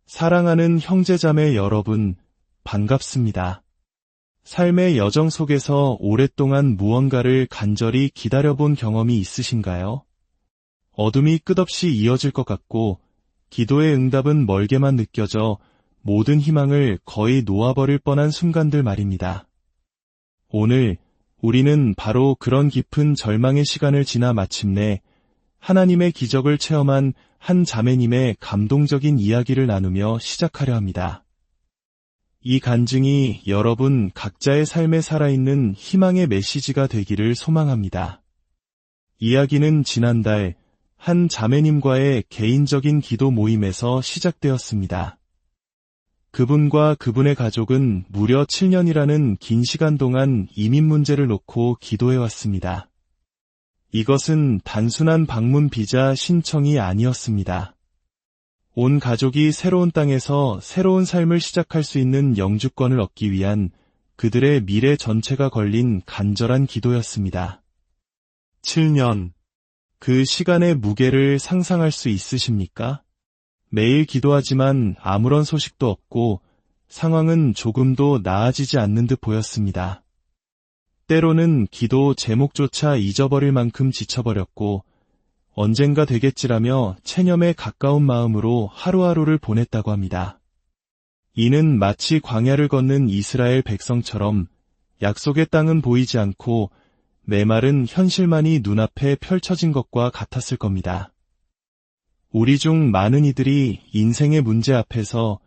사랑하는 형제자매 여러분, 반갑습니다. 삶의 여정 속에서 오랫동안 무언가를 간절히 기다려본 경험이 있으신가요? 어둠이 끝없이 이어질 것 같고 기도의 응답은 멀게만 느껴져 모든 희망을 거의 놓아버릴 뻔한 순간들 말입니다. 오늘 우리는 바로 그런 깊은 절망의 시간을 지나 마침내 하나님의 기적을 체험한 한 자매님의 감동적인 이야기를 나누며 시작하려 합니다. 이 간증이 여러분 각자의 삶에 살아있는 희망의 메시지가 되기를 소망합니다. 이야기는 지난달 한 자매님과의 개인적인 기도 모임에서 시작되었습니다. 그분과 그분의 가족은 무려 7년이라는 긴 시간 동안 이민 문제를 놓고 기도해왔습니다. 이것은 단순한 방문 비자 신청이 아니었습니다. 온 가족이 새로운 땅에서 새로운 삶을 시작할 수 있는 영주권을 얻기 위한 그들의 미래 전체가 걸린 간절한 기도였습니다. 7년. 그 시간의 무게를 상상할 수 있으십니까? 매일 기도하지만 아무런 소식도 없고 상황은 조금도 나아지지 않는 듯 보였습니다. 때로는 기도 제목조차 잊어버릴 만큼 지쳐버렸고 언젠가 되겠지라며 체념에 가까운 마음으로 하루하루를 보냈다고 합니다. 이는 마치 광야를 걷는 이스라엘 백성처럼 약속의 땅은 보이지 않고 메마른 현실만이 눈앞에 펼쳐진 것과 같았을 겁니다. 우리 중 많은 이들이 인생의 문제 앞에서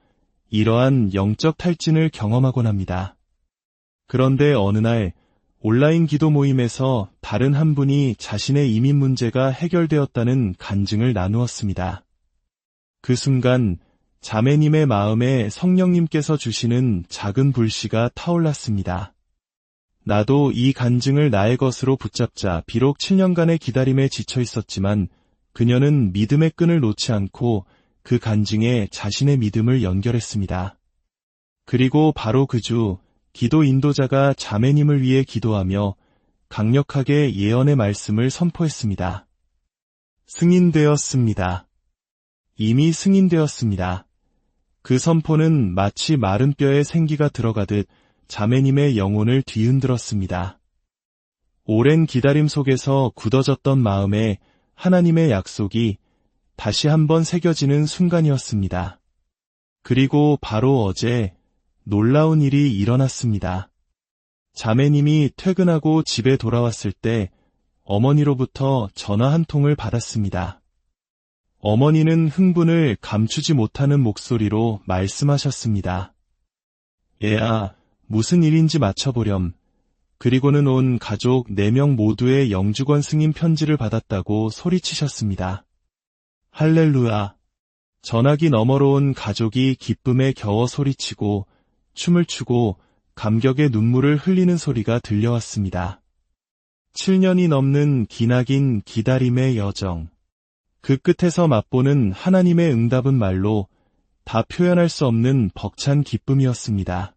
이러한 영적 탈진을 경험하곤 합니다. 그런데 어느 날 온라인 기도 모임에서 다른 한 분이 자신의 이민 문제가 해결되었다는 간증을 나누었습니다. 그 순간 자매님의 마음에 성령님께서 주시는 작은 불씨가 타올랐습니다. 나도 이 간증을 나의 것으로 붙잡자. 비록 7년간의 기다림에 지쳐 있었지만 그녀는 믿음의 끈을 놓지 않고 그 간증에 자신의 믿음을 연결했습니다. 그리고 바로 그 주 기도 인도자가 자매님을 위해 기도하며 강력하게 예언의 말씀을 선포했습니다. 승인되었습니다. 이미 승인되었습니다. 그 선포는 마치 마른 뼈에 생기가 들어가듯 자매님의 영혼을 뒤흔들었습니다. 오랜 기다림 속에서 굳어졌던 마음에 하나님의 약속이 다시 한번 새겨지는 순간이었습니다. 그리고 바로 어제 놀라운 일이 일어났습니다. 자매님이 퇴근하고 집에 돌아왔을 때 어머니로부터 전화 한 통을 받았습니다. 어머니는 흥분을 감추지 못하는 목소리로 말씀하셨습니다. 얘야, 무슨 일인지 맞춰보렴. 그리고는 온 가족 4명 모두의 영주권 승인 편지를 받았다고 소리치셨습니다. 할렐루야. 전화기 너머로 온 가족이 기쁨에 겨워 소리치고 춤을 추고 감격의 눈물을 흘리는 소리가 들려왔습니다. 7년이 넘는 기나긴 기다림의 여정. 그 끝에서 맛보는 하나님의 응답은 말로 다 표현할 수 없는 벅찬 기쁨이었습니다.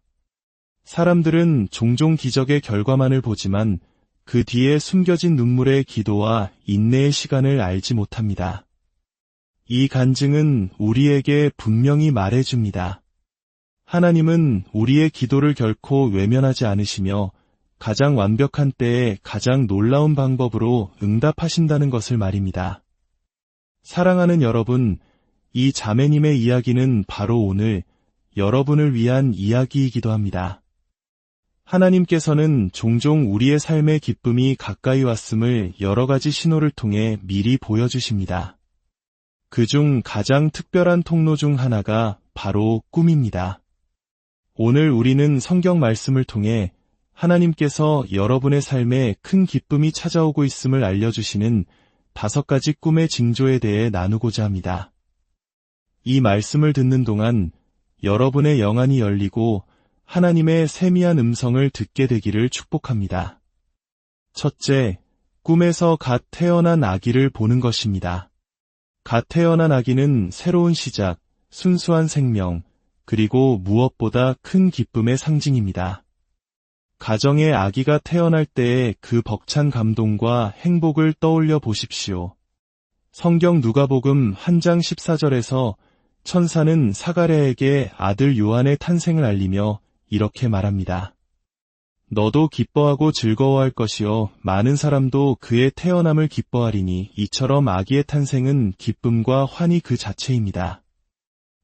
사람들은 종종 기적의 결과만을 보지만 그 뒤에 숨겨진 눈물의 기도와 인내의 시간을 알지 못합니다. 이 간증은 우리에게 분명히 말해줍니다. 하나님은 우리의 기도를 결코 외면하지 않으시며 가장 완벽한 때에 가장 놀라운 방법으로 응답하신다는 것을 말입니다. 사랑하는 여러분, 이 자매님의 이야기는 바로 오늘 여러분을 위한 이야기이기도 합니다. 하나님께서는 종종 우리의 삶의 기쁨이 가까이 왔음을 여러 가지 신호를 통해 미리 보여주십니다. 그중 가장 특별한 통로 중 하나가 바로 꿈입니다. 오늘 우리는 성경 말씀을 통해 하나님께서 여러분의 삶에 큰 기쁨이 찾아오고 있음을 알려주시는 5가지 꿈의 징조에 대해 나누고자 합니다. 이 말씀을 듣는 동안 여러분의 영안이 열리고 하나님의 세미한 음성을 듣게 되기를 축복합니다. 첫째, 꿈에서 갓 태어난 아기를 보는 것입니다. 갓 태어난 아기는 새로운 시작, 순수한 생명, 그리고 무엇보다 큰 기쁨의 상징입니다. 가정에 아기가 태어날 때의 그 벅찬 감동과 행복을 떠올려 보십시오. 성경 누가복음 1장 14절에서 천사는 사가랴에게 아들 요한의 탄생을 알리며 이렇게 말합니다. 너도 기뻐하고 즐거워할 것이요 많은 사람도 그의 태어남을 기뻐하리니 이처럼 아기의 탄생은 기쁨과 환희 그 자체입니다.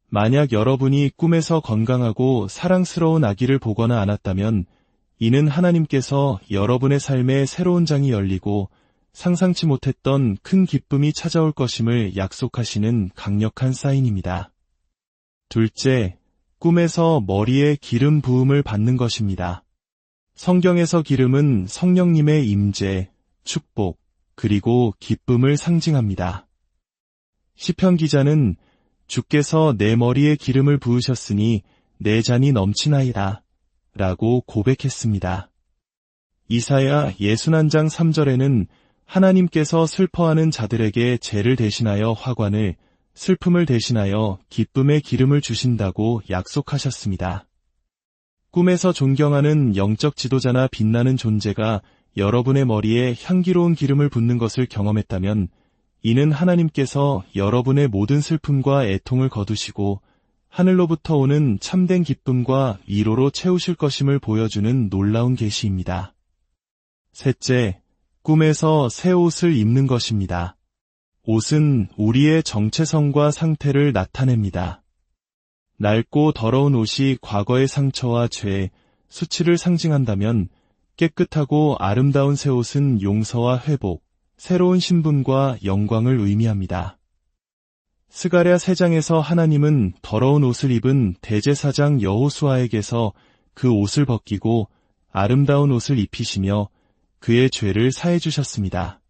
만약 여러분이 꿈에서 건강하고 사랑스러운 아기를 보거나 않았다면 이는 하나님께서 여러분의 삶에 새로운 장이 열리고 상상치 못했던 큰 기쁨이 찾아올 것임을 약속하시는 강력한 사인입니다. 둘째, 꿈에서 머리에 기름 부음을 받는 것입니다. 성경에서 기름은 성령님의 임재, 축복, 그리고 기쁨을 상징합니다. 시편 기자는 주께서 내 머리에 기름을 부으셨으니 내 잔이 넘치나이다 라고 고백했습니다. 이사야 61장 3절에는 하나님께서 슬퍼하는 자들에게 죄를 대신하여 화관을, 슬픔을 대신하여 기쁨의 기름을 주신다고 약속하셨습니다. 꿈에서 존경하는 영적 지도자나 빛나는 존재가 여러분의 머리에 향기로운 기름을 붓는 것을 경험했다면 이는 하나님께서 여러분의 모든 슬픔과 애통을 거두시고 하늘로부터 오는 참된 기쁨과 위로로 채우실 것임을 보여주는 놀라운 계시입니다. 셋째, 꿈에서 새 옷을 입는 것입니다. 옷은 우리의 정체성과 상태를 나타냅니다. 낡고 더러운 옷이 과거의 상처와 죄, 수치를 상징한다면 깨끗하고 아름다운 새 옷은 용서와 회복, 새로운 신분과 영광을 의미합니다. 스가랴 3장에서 하나님은 더러운 옷을 입은 대제사장 여호수아에게서 그 옷을 벗기고 아름다운 옷을 입히시며 그의 죄를 사해 주셨습니다.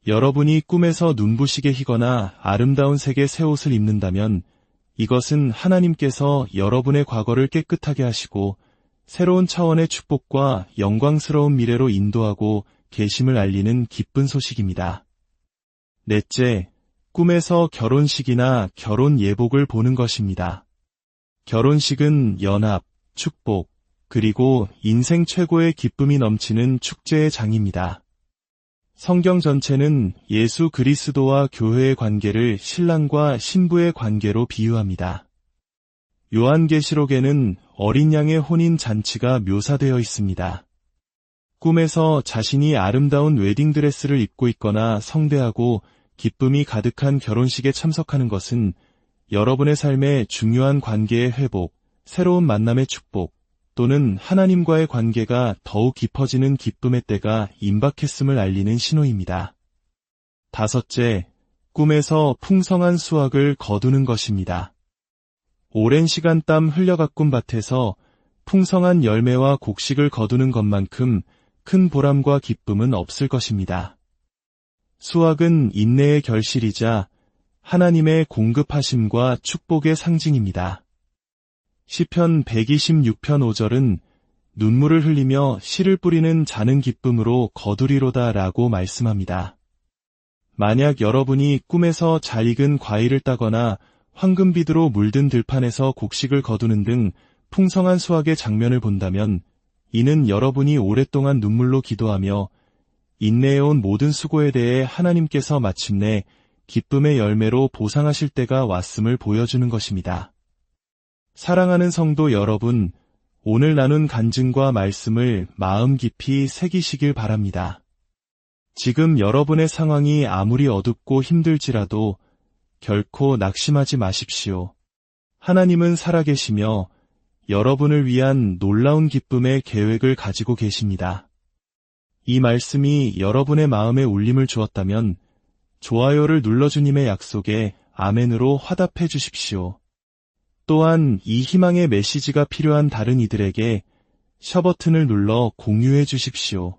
여러분이 꿈에서 눈부시게 희거나 아름다운 색의 새 옷을 입는다면 이것은 하나님께서 여러분의 과거를 깨끗하게 하시고 새로운 차원의 축복과 영광스러운 미래로 인도하고 계심을 알리는 기쁜 소식입니다. 넷째, 꿈에서 결혼식이나 결혼 예복을 보는 것입니다. 결혼식은 연합, 축복, 그리고 인생 최고의 기쁨이 넘치는 축제의 장입니다. 성경 전체는 예수 그리스도와 교회의 관계를 신랑과 신부의 관계로 비유합니다. 요한계시록에는 어린 양의 혼인 잔치가 묘사되어 있습니다. 꿈에서 자신이 아름다운 웨딩드레스를 입고 있거나 성대하고 기쁨이 가득한 결혼식에 참석하는 것은 여러분의 삶에 중요한 관계의 회복, 새로운 만남의 축복, 또는 하나님과의 관계가 더욱 깊어지는 기쁨의 때가 임박했음을 알리는 신호입니다. 다섯째, 꿈에서 풍성한 수확을 거두는 것입니다. 오랜 시간 땀 흘려 가꾼 밭에서 풍성한 열매와 곡식을 거두는 것만큼 큰 보람과 기쁨은 없을 것입니다. 수확은 인내의 결실이자 하나님의 공급하심과 축복의 상징입니다. 시편 126편 5절은 눈물을 흘리며 씨를 뿌리는 자는 기쁨으로 거두리로다 라고 말씀합니다. 만약 여러분이 꿈에서 잘 익은 과일을 따거나 황금비두로 물든 들판에서 곡식을 거두는 등 풍성한 수확의 장면을 본다면 이는 여러분이 오랫동안 눈물로 기도하며 인내해온 모든 수고에 대해 하나님께서 마침내 기쁨의 열매로 보상하실 때가 왔음을 보여주는 것입니다. 사랑하는 성도 여러분, 오늘 나눈 간증과 말씀을 마음 깊이 새기시길 바랍니다. 지금 여러분의 상황이 아무리 어둡고 힘들지라도 결코 낙심하지 마십시오. 하나님은 살아계시며 여러분을 위한 놀라운 기쁨의 계획을 가지고 계십니다. 이 말씀이 여러분의 마음에 울림을 주었다면 좋아요를 눌러 주님의 약속에 아멘으로 화답해 주십시오. 또한 이 희망의 메시지가 필요한 다른 이들에게 셔 버튼을 눌러 공유해 주십시오.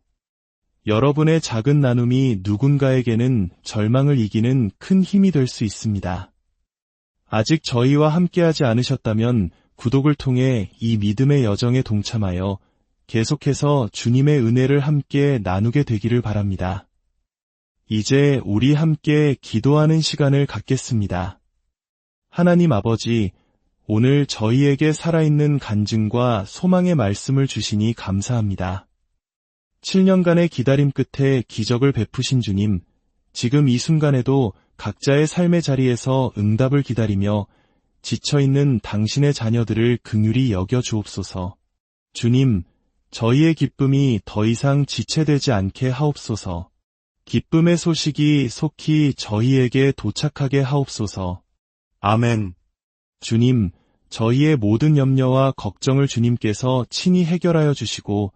여러분의 작은 나눔이 누군가에게는 절망을 이기는 큰 힘이 될 수 있습니다. 아직 저희와 함께하지 않으셨다면 구독을 통해 이 믿음의 여정에 동참하여 계속해서 주님의 은혜를 함께 나누게 되기를 바랍니다. 이제 우리 함께 기도하는 시간을 갖겠습니다. 하나님 아버지, 오늘 저희에게 살아있는 간증과 소망의 말씀을 주시니 감사합니다. 7년간의 기다림 끝에 기적을 베푸신 주님, 지금 이 순간에도 각자의 삶의 자리에서 응답을 기다리며 지쳐있는 당신의 자녀들을 긍휼히 여겨 주옵소서. 주님, 저희의 기쁨이 더 이상 지체되지 않게 하옵소서. 기쁨의 소식이 속히 저희에게 도착하게 하옵소서. 아멘. 주님, 저희의 모든 염려와 걱정을 주님께서 친히 해결하여 주시고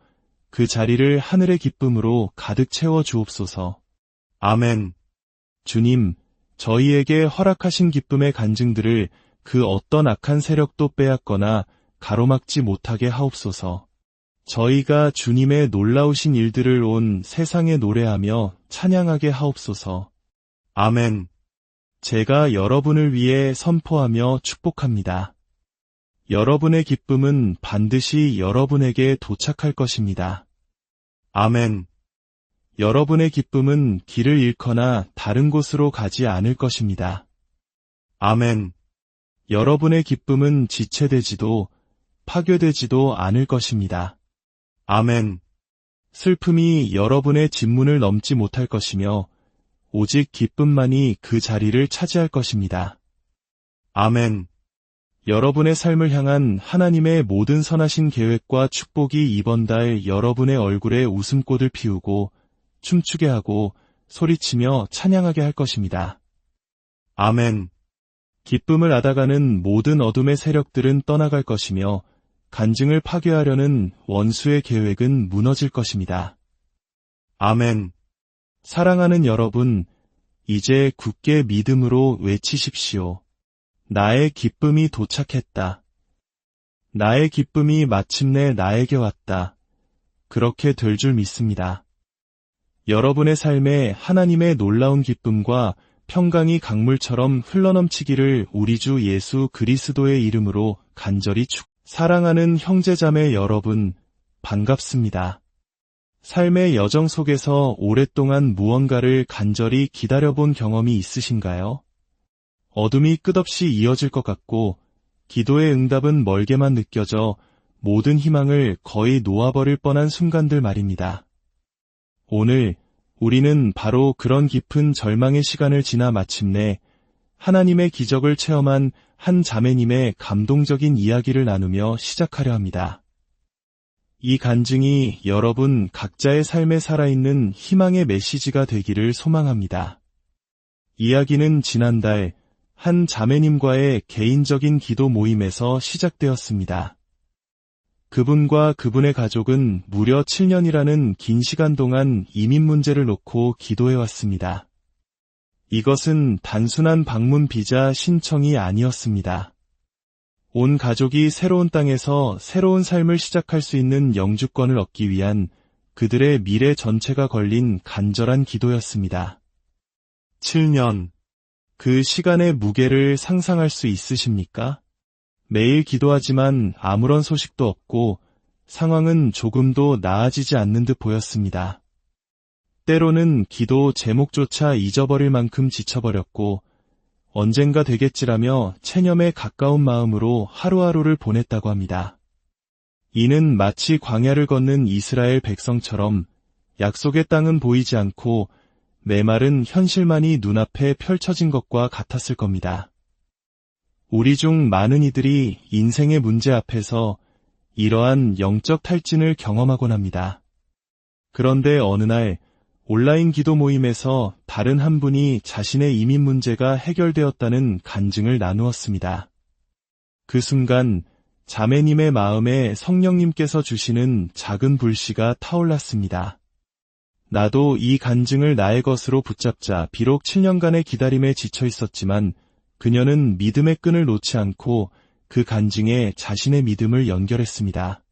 그 자리를 하늘의 기쁨으로 가득 채워 주옵소서. 아멘. 주님, 저희에게 허락하신 기쁨의 간증들을 그 어떤 악한 세력도 빼앗거나 가로막지 못하게 하옵소서. 저희가 주님의 놀라우신 일들을 온 세상에 노래하며 찬양하게 하옵소서. 아멘. 제가 여러분을 위해 선포하며 축복합니다. 여러분의 기쁨은 반드시 여러분에게 도착할 것입니다. 아멘. 여러분의 기쁨은 길을 잃거나 다른 곳으로 가지 않을 것입니다. 아멘. 여러분의 기쁨은 지체되지도 파괴되지도 않을 것입니다. 아멘. 슬픔이 여러분의 진문을 넘지 못할 것이며 오직 기쁨만이 그 자리를 차지할 것입니다. 아멘. 여러분의 삶을 향한 하나님의 모든 선하신 계획과 축복이 이번 달 여러분의 얼굴에 웃음꽃을 피우고 춤추게 하고 소리치며 찬양하게 할 것입니다. 아멘. 기쁨을 앗아가는 모든 어둠의 세력들은 떠나갈 것이며 간증을 파괴하려는 원수의 계획은 무너질 것입니다. 아멘. 사랑하는 여러분, 이제 굳게 믿음으로 외치십시오. 나의 기쁨이 도착했다. 나의 기쁨이 마침내 나에게 왔다. 그렇게 될 줄 믿습니다. 여러분의 삶에 하나님의 놀라운 기쁨과 평강이 강물처럼 흘러넘치기를 우리 주 예수 그리스도의 이름으로 간절히 사랑하는 형제자매 여러분, 반갑습니다. 삶의 여정 속에서 오랫동안 무언가를 간절히 기다려본 경험이 있으신가요? 어둠이 끝없이 이어질 것 같고 기도의 응답은 멀게만 느껴져 모든 희망을 거의 놓아버릴 뻔한 순간들 말입니다. 오늘 우리는 바로 그런 깊은 절망의 시간을 지나 마침내 하나님의 기적을 체험한 한 자매님의 감동적인 이야기를 나누며 시작하려 합니다. 이 간증이 여러분 각자의 삶에 살아있는 희망의 메시지가 되기를 소망합니다. 이야기는 지난달 한 자매님과의 개인적인 기도 모임에서 시작되었습니다. 그분과 그분의 가족은 무려 7년이라는 긴 시간 동안 이민 문제를 놓고 기도해왔습니다. 이것은 단순한 방문 비자 신청이 아니었습니다. 온 가족이 새로운 땅에서 새로운 삶을 시작할 수 있는 영주권을 얻기 위한 그들의 미래 전체가 걸린 간절한 기도였습니다. 7년. 그 시간의 무게를 상상할 수 있으십니까? 매일 기도하지만 아무런 소식도 없고 상황은 조금도 나아지지 않는 듯 보였습니다. 때로는 기도 제목조차 잊어버릴 만큼 지쳐버렸고 언젠가 되겠지라며 체념에 가까운 마음으로 하루하루를 보냈다고 합니다. 이는 마치 광야를 걷는 이스라엘 백성처럼 약속의 땅은 보이지 않고 메마른 현실만이 눈앞에 펼쳐진 것과 같았을 겁니다. 우리 중 많은 이들이 인생의 문제 앞에서 이러한 영적 탈진을 경험하곤 합니다. 그런데 어느 날 온라인 기도 모임에서 다른 한 분이 자신의 이민 문제가 해결되었다는 간증을 나누었습니다. 그 순간 자매님의 마음에 성령님께서 주시는 작은 불씨가 타올랐습니다. 나도 이 간증을 나의 것으로 붙잡자. 비록 7년간의 기다림에 지쳐 있었지만 그녀는 믿음의 끈을 놓지 않고 그 간증에 자신의 믿음을 연결했습니다.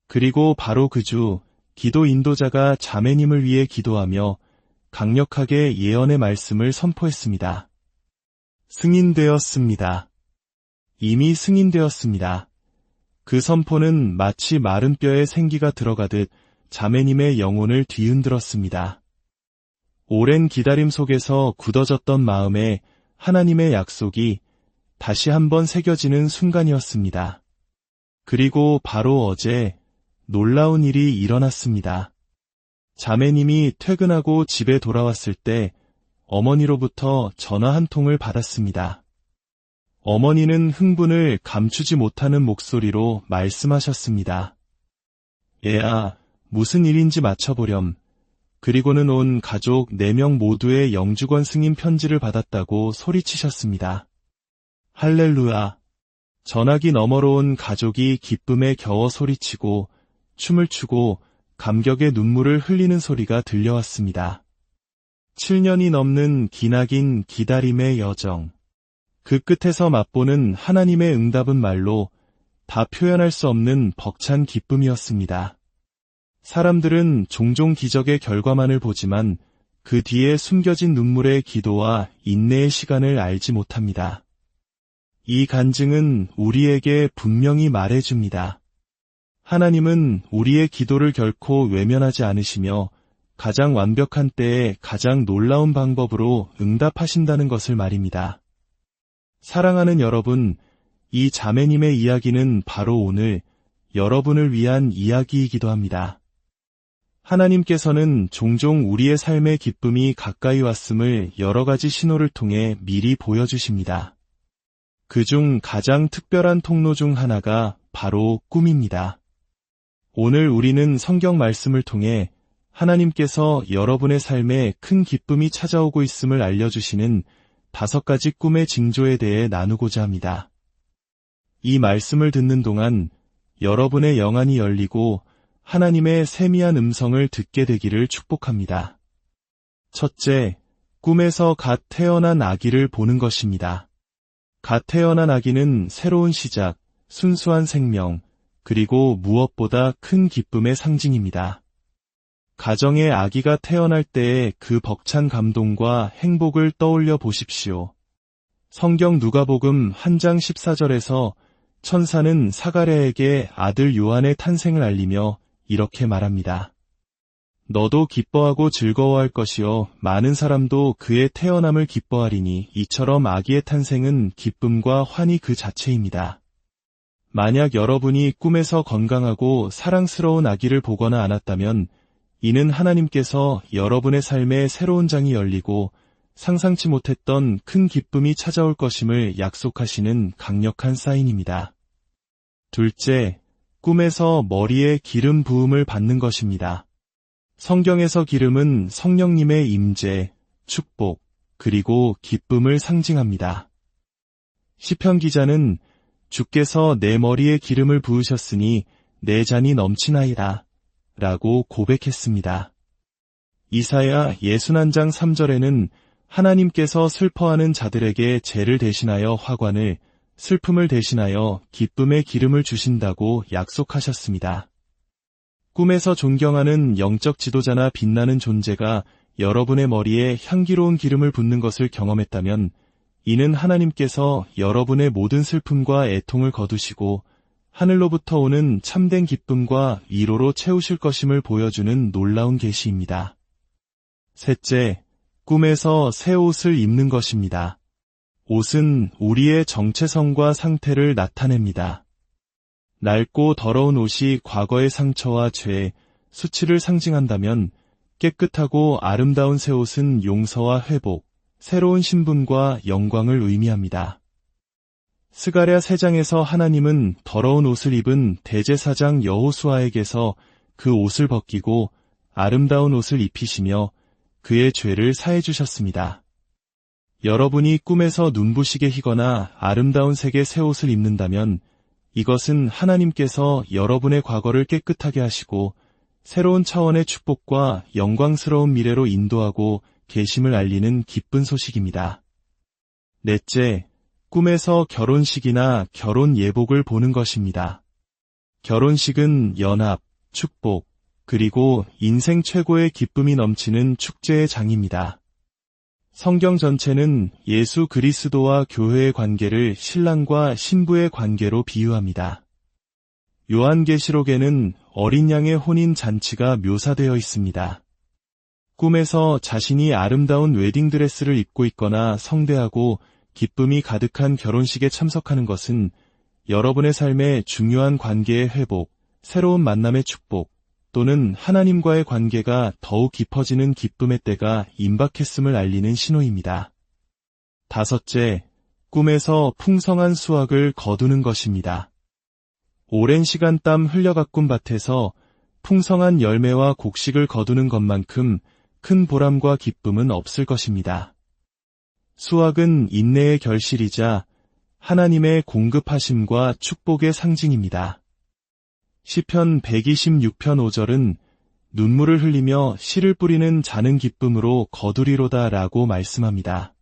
그리고 바로 그 주 기도 인도자가 자매님을 위해 기도하며 강력하게 예언의 말씀을 선포했습니다. 승인되었습니다. 이미 승인되었습니다. 그 선포는 마치 마른 뼈에 생기가 들어가듯 자매님의 영혼을 뒤흔들었습니다. 오랜 기다림 속에서 굳어졌던 마음에 하나님의 약속이 다시 한번 새겨지는 순간이었습니다. 그리고 바로 어제 놀라운 일이 일어났습니다. 자매님이 퇴근하고 집에 돌아왔을 때 어머니로부터 전화 한 통을 받았습니다. 어머니는 흥분을 감추지 못하는 목소리로 말씀하셨습니다. 얘야, 무슨 일인지 맞춰보렴. 그리고는 온 가족 4명 모두의 영주권 승인 편지를 받았다고 소리치셨습니다. 할렐루야. 전화기 너머로 온 가족이 기쁨에 겨워 소리치고 춤을 추고 감격의 눈물을 흘리는 소리가 들려왔습니다. 7년이 넘는 기나긴 기다림의 여정. 그 끝에서 맛보는 하나님의 응답은 말로 다 표현할 수 없는 벅찬 기쁨이었습니다. 사람들은 종종 기적의 결과만을 보지만 그 뒤에 숨겨진 눈물의 기도와 인내의 시간을 알지 못합니다. 이 간증은 우리에게 분명히 말해줍니다. 하나님은 우리의 기도를 결코 외면하지 않으시며 가장 완벽한 때에 가장 놀라운 방법으로 응답하신다는 것을 말입니다. 사랑하는 여러분, 이 자매님의 이야기는 바로 오늘 여러분을 위한 이야기이기도 합니다. 하나님께서는 종종 우리의 삶의 기쁨이 가까이 왔음을 여러 가지 신호를 통해 미리 보여주십니다. 그중 가장 특별한 통로 중 하나가 바로 꿈입니다. 오늘 우리는 성경 말씀을 통해 하나님께서 여러분의 삶에 큰 기쁨이 찾아오고 있음을 알려주시는 5가지 꿈의 징조에 대해 나누고자 합니다. 이 말씀을 듣는 동안 여러분의 영안이 열리고 하나님의 세미한 음성을 듣게 되기를 축복합니다. 첫째, 꿈에서 갓 태어난 아기를 보는 것입니다. 갓 태어난 아기는 새로운 시작, 순수한 생명, 그리고 무엇보다 큰 기쁨의 상징입니다. 가정에 아기가 태어날 때의 그 벅찬 감동과 행복을 떠올려 보십시오. 성경 누가복음 1장 14절에서 천사는 사가랴에게 아들 요한의 탄생을 알리며 이렇게 말합니다. 너도 기뻐하고 즐거워할 것이요 많은 사람도 그의 태어남을 기뻐하리니 이처럼 아기의 탄생은 기쁨과 환희 그 자체입니다. 만약 여러분이 꿈에서 건강하고 사랑스러운 아기를 보거나 않았다면 이는 하나님께서 여러분의 삶에 새로운 장이 열리고 상상치 못했던 큰 기쁨이 찾아올 것임을 약속하시는 강력한 사인입니다. 둘째, 꿈에서 머리에 기름 부음을 받는 것입니다. 성경에서 기름은 성령님의 임재, 축복, 그리고 기쁨을 상징합니다. 시편 기자는 주께서 내 머리에 기름을 부으셨으니 내 잔이 넘치나이다 라고 고백했습니다. 이사야 61장 3절에는 하나님께서 슬퍼하는 자들에게 죄를 대신하여 화관을, 슬픔을 대신하여 기쁨의 기름을 주신다고 약속하셨습니다. 꿈에서 존경하는 영적 지도자나 빛나는 존재가 여러분의 머리에 향기로운 기름을 붓는 것을 경험했다면 이는 하나님께서 여러분의 모든 슬픔과 애통을 거두시고 하늘로부터 오는 참된 기쁨과 위로로 채우실 것임을 보여주는 놀라운 계시입니다. 셋째, 꿈에서 새 옷을 입는 것입니다. 옷은 우리의 정체성과 상태를 나타냅니다. 낡고 더러운 옷이 과거의 상처와 죄, 수치를 상징한다면 깨끗하고 아름다운 새 옷은 용서와 회복, 새로운 신분과 영광을 의미합니다. 스가랴 3장에서 하나님은 더러운 옷을 입은 대제사장 여호수아에게서 그 옷을 벗기고 아름다운 옷을 입히시며 그의 죄를 사해 주셨습니다. 여러분이 꿈에서 눈부시게 희거나 아름다운 색의 새 옷을 입는다면 이것은 하나님께서 여러분의 과거를 깨끗하게 하시고 새로운 차원의 축복과 영광스러운 미래로 인도하고 계심을 알리는 기쁜 소식입니다. 넷째, 꿈에서 결혼식이나 결혼 예복을 보는 것입니다. 결혼식은 연합, 축복, 그리고 인생 최고의 기쁨이 넘치는 축제의 장입니다. 성경 전체는 예수 그리스도와 교회의 관계를 신랑과 신부의 관계로 비유합니다. 요한계시록에는 어린 양의 혼인 잔치가 묘사되어 있습니다. 꿈에서 자신이 아름다운 웨딩드레스를 입고 있거나 성대하고 기쁨이 가득한 결혼식에 참석하는 것은 여러분의 삶에 중요한 관계의 회복, 새로운 만남의 축복, 또는 하나님과의 관계가 더욱 깊어지는 기쁨의 때가 임박했음을 알리는 신호입니다. 다섯째, 꿈에서 풍성한 수확을 거두는 것입니다. 오랜 시간 땀 흘려 가꾼 밭에서 풍성한 열매와 곡식을 거두는 것만큼 큰 보람과 기쁨은 없을 것입니다. 수확은 인내의 결실이자 하나님의 공급하심과 축복의 상징입니다. 시편 126편 5절은 눈물을 흘리며 씨를 뿌리는 자는 기쁨으로 거두리로다 라고 말씀합니다.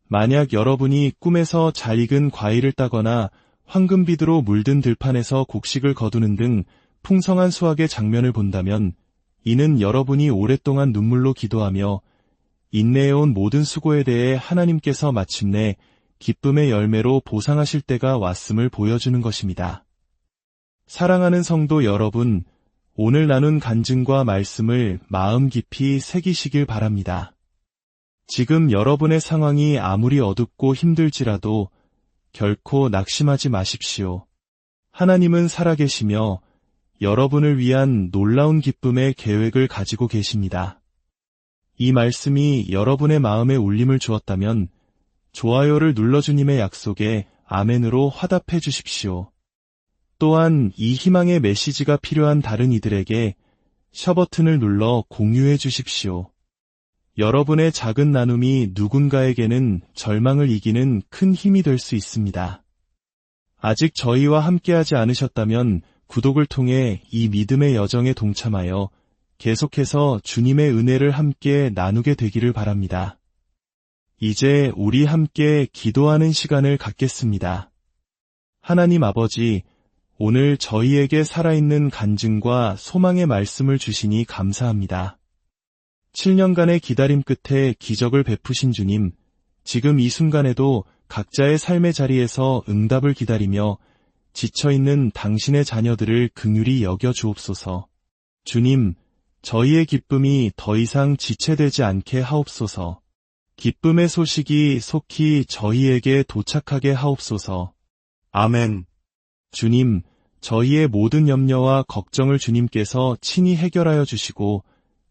만약 여러분이 꿈에서 잘 익은 과일을 따거나 황금비두로 물든 들판에서 곡식을 거두는 등 풍성한 수확의 장면을 본다면 이는 여러분이 오랫동안 눈물로 기도하며 인내해온 모든 수고에 대해 하나님께서 마침내 기쁨의 열매로 보상하실 때가 왔음을 보여주는 것입니다. 사랑하는 성도 여러분, 오늘 나눈 간증과 말씀을 마음 깊이 새기시길 바랍니다. 지금 여러분의 상황이 아무리 어둡고 힘들지라도 결코 낙심하지 마십시오. 하나님은 살아계시며 여러분을 위한 놀라운 기쁨의 계획을 가지고 계십니다. 이 말씀이 여러분의 마음에 울림을 주었다면 좋아요를 눌러 주님의 약속에 아멘으로 화답해 주십시오. 또한 이 희망의 메시지가 필요한 다른 이들에게 셔 버튼을 눌러 공유해 주십시오. 여러분의 작은 나눔이 누군가에게는 절망을 이기는 큰 힘이 될 수 있습니다. 아직 저희와 함께하지 않으셨다면 구독을 통해 이 믿음의 여정에 동참하여 계속해서 주님의 은혜를 함께 나누게 되기를 바랍니다. 이제 우리 함께 기도하는 시간을 갖겠습니다. 하나님 아버지, 오늘 저희에게 살아있는 간증과 소망의 말씀을 주시니 감사합니다. 7년간의 기다림 끝에 기적을 베푸신 주님, 지금 이 순간에도 각자의 삶의 자리에서 응답을 기다리며 지쳐있는 당신의 자녀들을 긍휼히 여겨 주옵소서. 주님, 저희의 기쁨이 더 이상 지체되지 않게 하옵소서. 기쁨의 소식이 속히 저희에게 도착하게 하옵소서. 아멘. 주님, 저희의 모든 염려와 걱정을 주님께서 친히 해결하여 주시고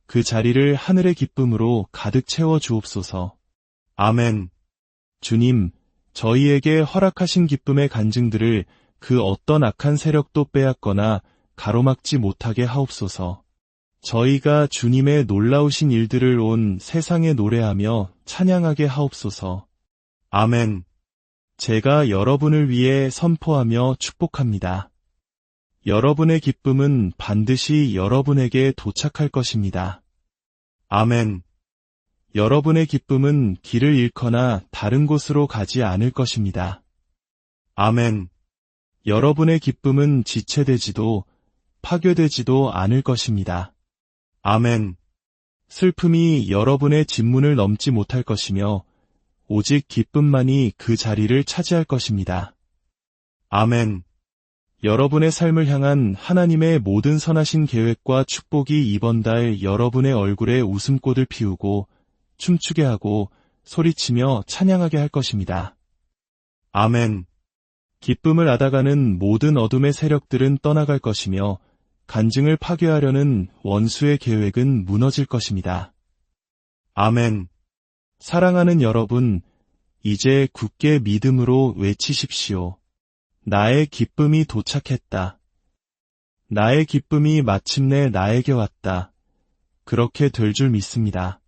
그 자리를 하늘의 기쁨으로 가득 채워 주옵소서. 아멘. 주님, 저희에게 허락하신 기쁨의 간증들을 그 어떤 악한 세력도 빼앗거나 가로막지 못하게 하옵소서. 저희가 주님의 놀라우신 일들을 온 세상에 노래하며 찬양하게 하옵소서. 아멘. 제가 여러분을 위해 선포하며 축복합니다. 여러분의 기쁨은 반드시 여러분에게 도착할 것입니다. 아멘. 여러분의 기쁨은 길을 잃거나 다른 곳으로 가지 않을 것입니다. 아멘. 여러분의 기쁨은 지체되지도 파괴되지도 않을 것입니다. 아멘. 슬픔이 여러분의 집문을 넘지 못할 것이며 오직 기쁨만이 그 자리를 차지할 것입니다. 아멘. 여러분의 삶을 향한 하나님의 모든 선하신 계획과 축복이 이번 달 여러분의 얼굴에 웃음꽃을 피우고 춤추게 하고 소리치며 찬양하게 할 것입니다. 아멘. 기쁨을 앗아가는 모든 어둠의 세력들은 떠나갈 것이며 간증을 파괴하려는 원수의 계획은 무너질 것입니다. 아멘. 사랑하는 여러분, 이제 굳게 믿음으로 외치십시오. 나의 기쁨이 도착했다. 나의 기쁨이 마침내 나에게 왔다. 그렇게 될 줄 믿습니다.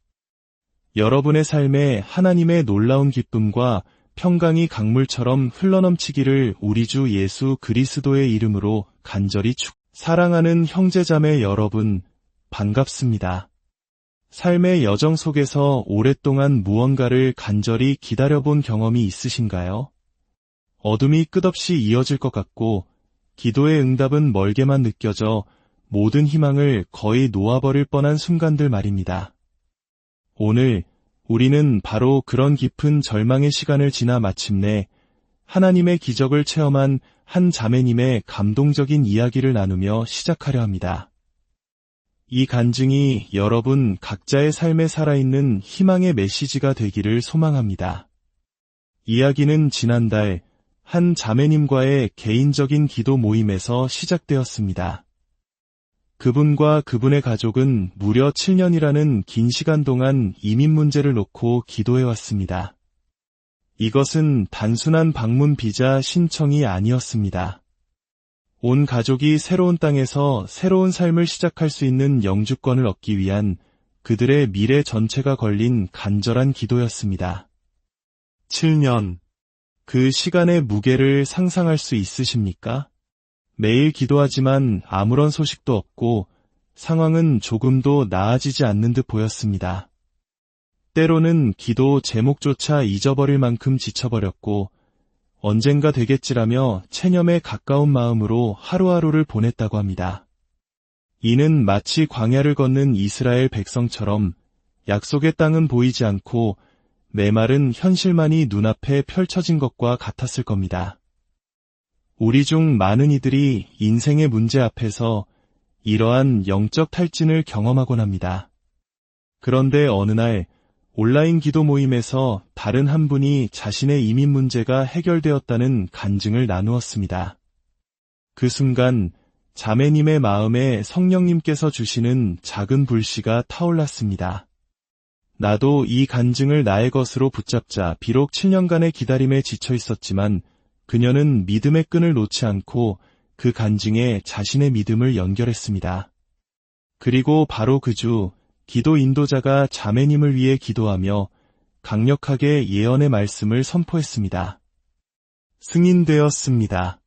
여러분의 삶에 하나님의 놀라운 기쁨과 평강이 강물처럼 흘러넘치기를 우리 주 예수 그리스도의 이름으로 간절히 사랑하는 형제자매 여러분, 반갑습니다. 삶의 여정 속에서 오랫동안 무언가를 간절히 기다려본 경험이 있으신가요? 어둠이 끝없이 이어질 것 같고 기도의 응답은 멀게만 느껴져 모든 희망을 거의 놓아버릴 뻔한 순간들 말입니다. 오늘 우리는 바로 그런 깊은 절망의 시간을 지나 마침내 하나님의 기적을 체험한 한 자매님의 감동적인 이야기를 나누며 시작하려 합니다. 이 간증이 여러분 각자의 삶에 살아있는 희망의 메시지가 되기를 소망합니다. 이야기는 지난달 한 자매님과의 개인적인 기도 모임에서 시작되었습니다. 그분과 그분의 가족은 무려 7년이라는 긴 시간 동안 이민 문제를 놓고 기도해왔습니다. 이것은 단순한 방문 비자 신청이 아니었습니다. 온 가족이 새로운 땅에서 새로운 삶을 시작할 수 있는 영주권을 얻기 위한 그들의 미래 전체가 걸린 간절한 기도였습니다. 7년. 그 시간의 무게를 상상할 수 있으십니까? 매일 기도하지만 아무런 소식도 없고 상황은 조금도 나아지지 않는 듯 보였습니다. 때로는 기도 제목조차 잊어버릴 만큼 지쳐버렸고 언젠가 되겠지라며 체념에 가까운 마음으로 하루하루를 보냈다고 합니다. 이는 마치 광야를 걷는 이스라엘 백성처럼 약속의 땅은 보이지 않고 메마른 현실만이 눈앞에 펼쳐진 것과 같았을 겁니다. 우리 중 많은 이들이 인생의 문제 앞에서 이러한 영적 탈진을 경험하곤 합니다. 그런데 어느 날 온라인 기도 모임에서 다른 한 분이 자신의 이민 문제가 해결되었다는 간증을 나누었습니다. 그 순간 자매님의 마음에 성령님께서 주시는 작은 불씨가 타올랐습니다. 나도 이 간증을 나의 것으로 붙잡자. 비록 7년간의 기다림에 지쳐 있었지만 그녀는 믿음의 끈을 놓지 않고 그 간증에 자신의 믿음을 연결했습니다. 그리고 바로 그 주 기도 인도자가 자매님을 위해 기도하며 강력하게 예언의 말씀을 선포했습니다. 승인되었습니다.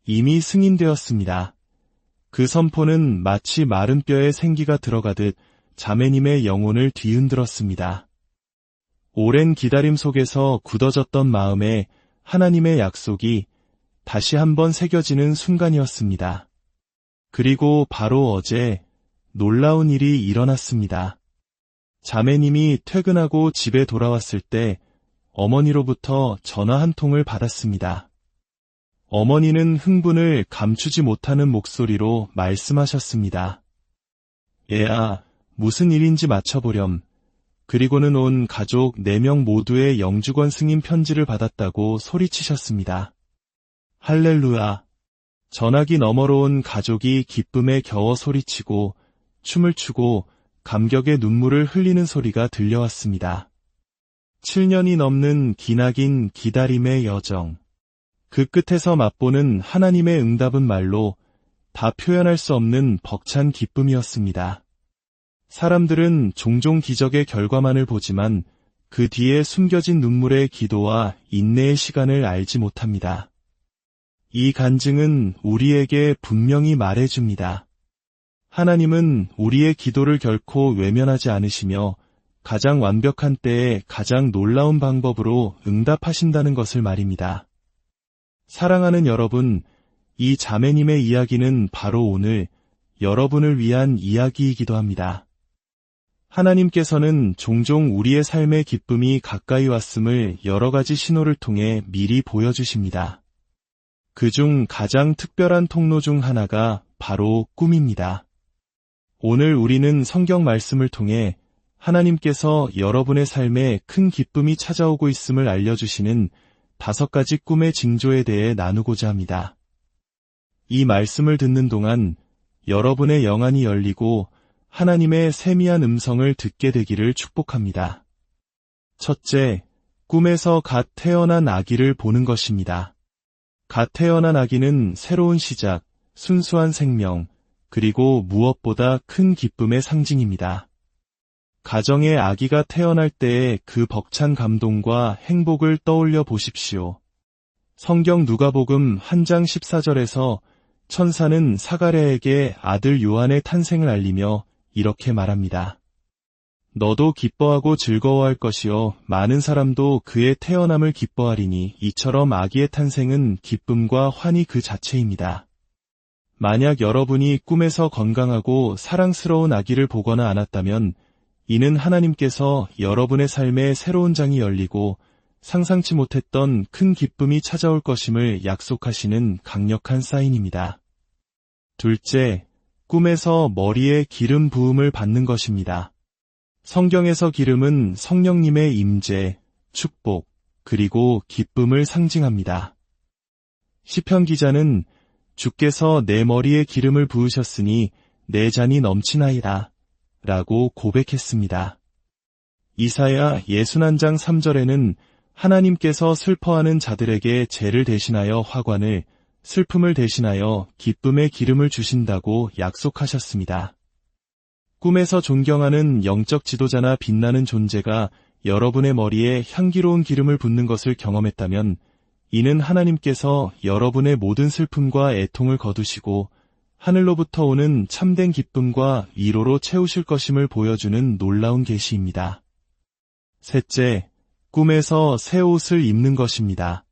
이미 승인되었습니다. 그 선포는 마치 마른 뼈에 생기가 들어가듯 자매님의 영혼을 뒤흔들었습니다. 오랜 기다림 속에서 굳어졌던 마음에 하나님의 약속이 다시 한번 새겨지는 순간이었습니다. 그리고 바로 어제 놀라운 일이 일어났습니다. 자매님이 퇴근하고 집에 돌아왔을 때 어머니로부터 전화 한 통을 받았습니다. 어머니는 흥분을 감추지 못하는 목소리로 말씀하셨습니다. 얘야, 무슨 일인지 맞춰보렴. 그리고는 온 가족 4명 모두의 영주권 승인 편지를 받았다고 소리치셨습니다. 할렐루야. 전화기 너머로 온 가족이 기쁨에 겨워 소리치고 춤을 추고 감격의 눈물을 흘리는 소리가 들려왔습니다. 7년이 넘는 기나긴 기다림의 여정. 그 끝에서 맛보는 하나님의 응답은 말로 다 표현할 수 없는 벅찬 기쁨이었습니다. 사람들은 종종 기적의 결과만을 보지만 그 뒤에 숨겨진 눈물의 기도와 인내의 시간을 알지 못합니다. 이 간증은 우리에게 분명히 말해줍니다. 하나님은 우리의 기도를 결코 외면하지 않으시며 가장 완벽한 때에 가장 놀라운 방법으로 응답하신다는 것을 말입니다. 사랑하는 여러분, 이 자매님의 이야기는 바로 오늘 여러분을 위한 이야기이기도 합니다. 하나님께서는 종종 우리의 삶의 기쁨이 가까이 왔음을 여러 가지 신호를 통해 미리 보여주십니다. 그중 가장 특별한 통로 중 하나가 바로 꿈입니다. 오늘 우리는 성경 말씀을 통해 하나님께서 여러분의 삶에 큰 기쁨이 찾아오고 있음을 알려주시는 5가지 꿈의 징조에 대해 나누고자 합니다. 이 말씀을 듣는 동안 여러분의 영안이 열리고 하나님의 세미한 음성을 듣게 되기를 축복합니다. 첫째, 꿈에서 갓 태어난 아기를 보는 것입니다. 갓 태어난 아기는 새로운 시작, 순수한 생명, 그리고 무엇보다 큰 기쁨의 상징입니다. 가정에 아기가 태어날 때의 그 벅찬 감동과 행복을 떠올려 보십시오. 성경 누가복음 1장 14절에서 천사는 사가랴에게 아들 요한의 탄생을 알리며 이렇게 말합니다. 너도 기뻐하고 즐거워할 것이요 많은 사람도 그의 태어남을 기뻐하리니 이처럼 아기의 탄생은 기쁨과 환희 그 자체입니다. 만약 여러분이 꿈에서 건강하고 사랑스러운 아기를 보거나 않았다면 이는 하나님께서 여러분의 삶에 새로운 장이 열리고 상상치 못했던 큰 기쁨이 찾아올 것임을 약속하시는 강력한 사인입니다. 둘째, 꿈에서 머리에 기름 부음을 받는 것입니다. 성경에서 기름은 성령님의 임재, 축복, 그리고 기쁨을 상징합니다. 시편 기자는 주께서 내 머리에 기름을 부으셨으니 내 잔이 넘치나이다 라고 고백했습니다. 이사야 61장 3절에는 하나님께서 슬퍼하는 자들에게 죄를 대신하여 화관을, 슬픔을 대신하여 기쁨의 기름을 주신다고 약속하셨습니다. 꿈에서 존경하는 영적 지도자나 빛나는 존재가 여러분의 머리에 향기로운 기름을 붓는 것을 경험했다면 이는 하나님께서 여러분의 모든 슬픔과 애통을 거두시고 하늘로부터 오는 참된 기쁨과 위로로 채우실 것임을 보여주는 놀라운 계시입니다. 셋째, 꿈에서 새 옷을 입는 것입니다.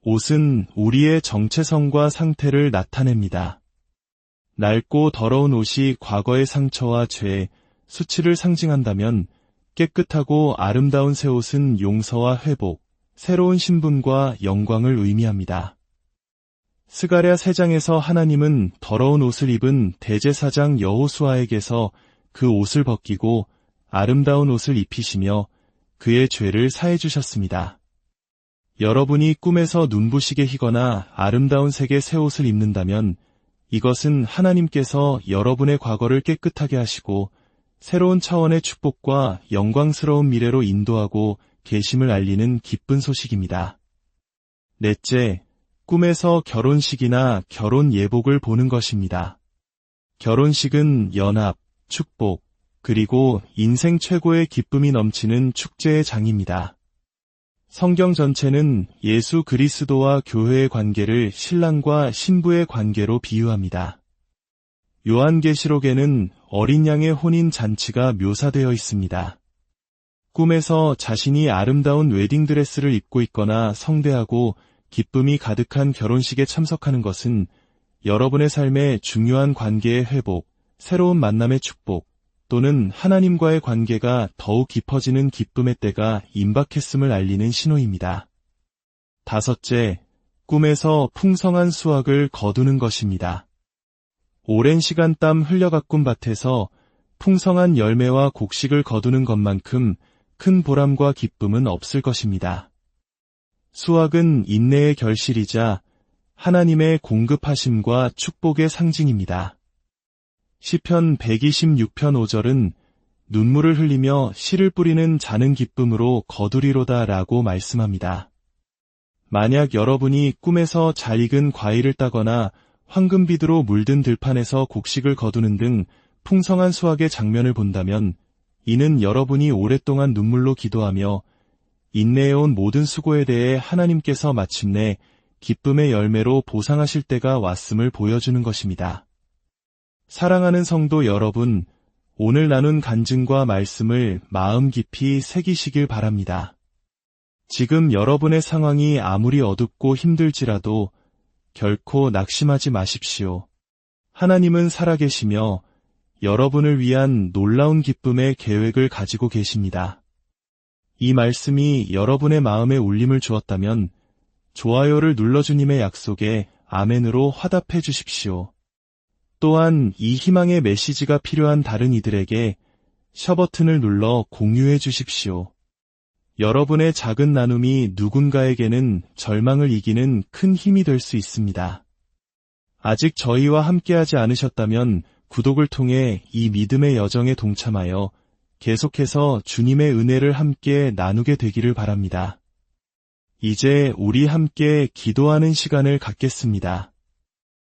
옷은 우리의 정체성과 상태를 나타냅니다. 낡고 더러운 옷이 과거의 상처와 죄, 수치를 상징한다면 깨끗하고 아름다운 새 옷은 용서와 회복, 새로운 신분과 영광을 의미합니다. 스가랴 3장에서 하나님은 더러운 옷을 입은 대제사장 여호수아에게서 그 옷을 벗기고 아름다운 옷을 입히시며 그의 죄를 사해 주셨습니다. 여러분이 꿈에서 눈부시게 희거나 아름다운 색의 새 옷을 입는다면 이것은 하나님께서 여러분의 과거를 깨끗하게 하시고 새로운 차원의 축복과 영광스러운 미래로 인도하고 계심을 알리는 기쁜 소식입니다. 넷째, 꿈에서 결혼식이나 결혼 예복을 보는 것입니다. 결혼식은 연합, 축복, 그리고 인생 최고의 기쁨이 넘치는 축제의 장입니다. 성경 전체는 예수 그리스도와 교회의 관계를 신랑과 신부의 관계로 비유합니다. 요한계시록에는 어린 양의 혼인 잔치가 묘사되어 있습니다. 꿈에서 자신이 아름다운 웨딩드레스를 입고 있거나 성대하고 기쁨이 가득한 결혼식에 참석하는 것은 여러분의 삶의 중요한 관계의 회복, 새로운 만남의 축복, 또는 하나님과의 관계가 더욱 깊어지는 기쁨의 때가 임박했음을 알리는 신호입니다. 다섯째, 꿈에서 풍성한 수확을 거두는 것입니다. 오랜 시간 땀 흘려 가꾼 밭에서 풍성한 열매와 곡식을 거두는 것만큼 큰 보람과 기쁨은 없을 것입니다. 수확은 인내의 결실이자 하나님의 공급하심과 축복의 상징입니다. 시편 126편 5절은 눈물을 흘리며 씨를 뿌리는 자는 기쁨으로 거두리로다 라고 말씀합니다. 만약 여러분이 꿈에서 잘 익은 과일을 따거나 황금비두로 물든 들판에서 곡식을 거두는 등 풍성한 수확의 장면을 본다면 이는 여러분이 오랫동안 눈물로 기도하며 인내해온 모든 수고에 대해 하나님께서 마침내 기쁨의 열매로 보상하실 때가 왔음을 보여주는 것입니다. 사랑하는 성도 여러분, 오늘 나눈 간증과 말씀을 마음 깊이 새기시길 바랍니다. 지금 여러분의 상황이 아무리 어둡고 힘들지라도 결코 낙심하지 마십시오. 하나님은 살아계시며 여러분을 위한 놀라운 기쁨의 계획을 가지고 계십니다. 이 말씀이 여러분의 마음에 울림을 주었다면 좋아요를 눌러 주님의 약속에 아멘으로 화답해 주십시오. 또한 이 희망의 메시지가 필요한 다른 이들에게 셔 버튼을 눌러 공유해 주십시오. 여러분의 작은 나눔이 누군가에게는 절망을 이기는 큰 힘이 될 수 있습니다. 아직 저희와 함께하지 않으셨다면 구독을 통해 이 믿음의 여정에 동참하여 계속해서 주님의 은혜를 함께 나누게 되기를 바랍니다. 이제 우리 함께 기도하는 시간을 갖겠습니다.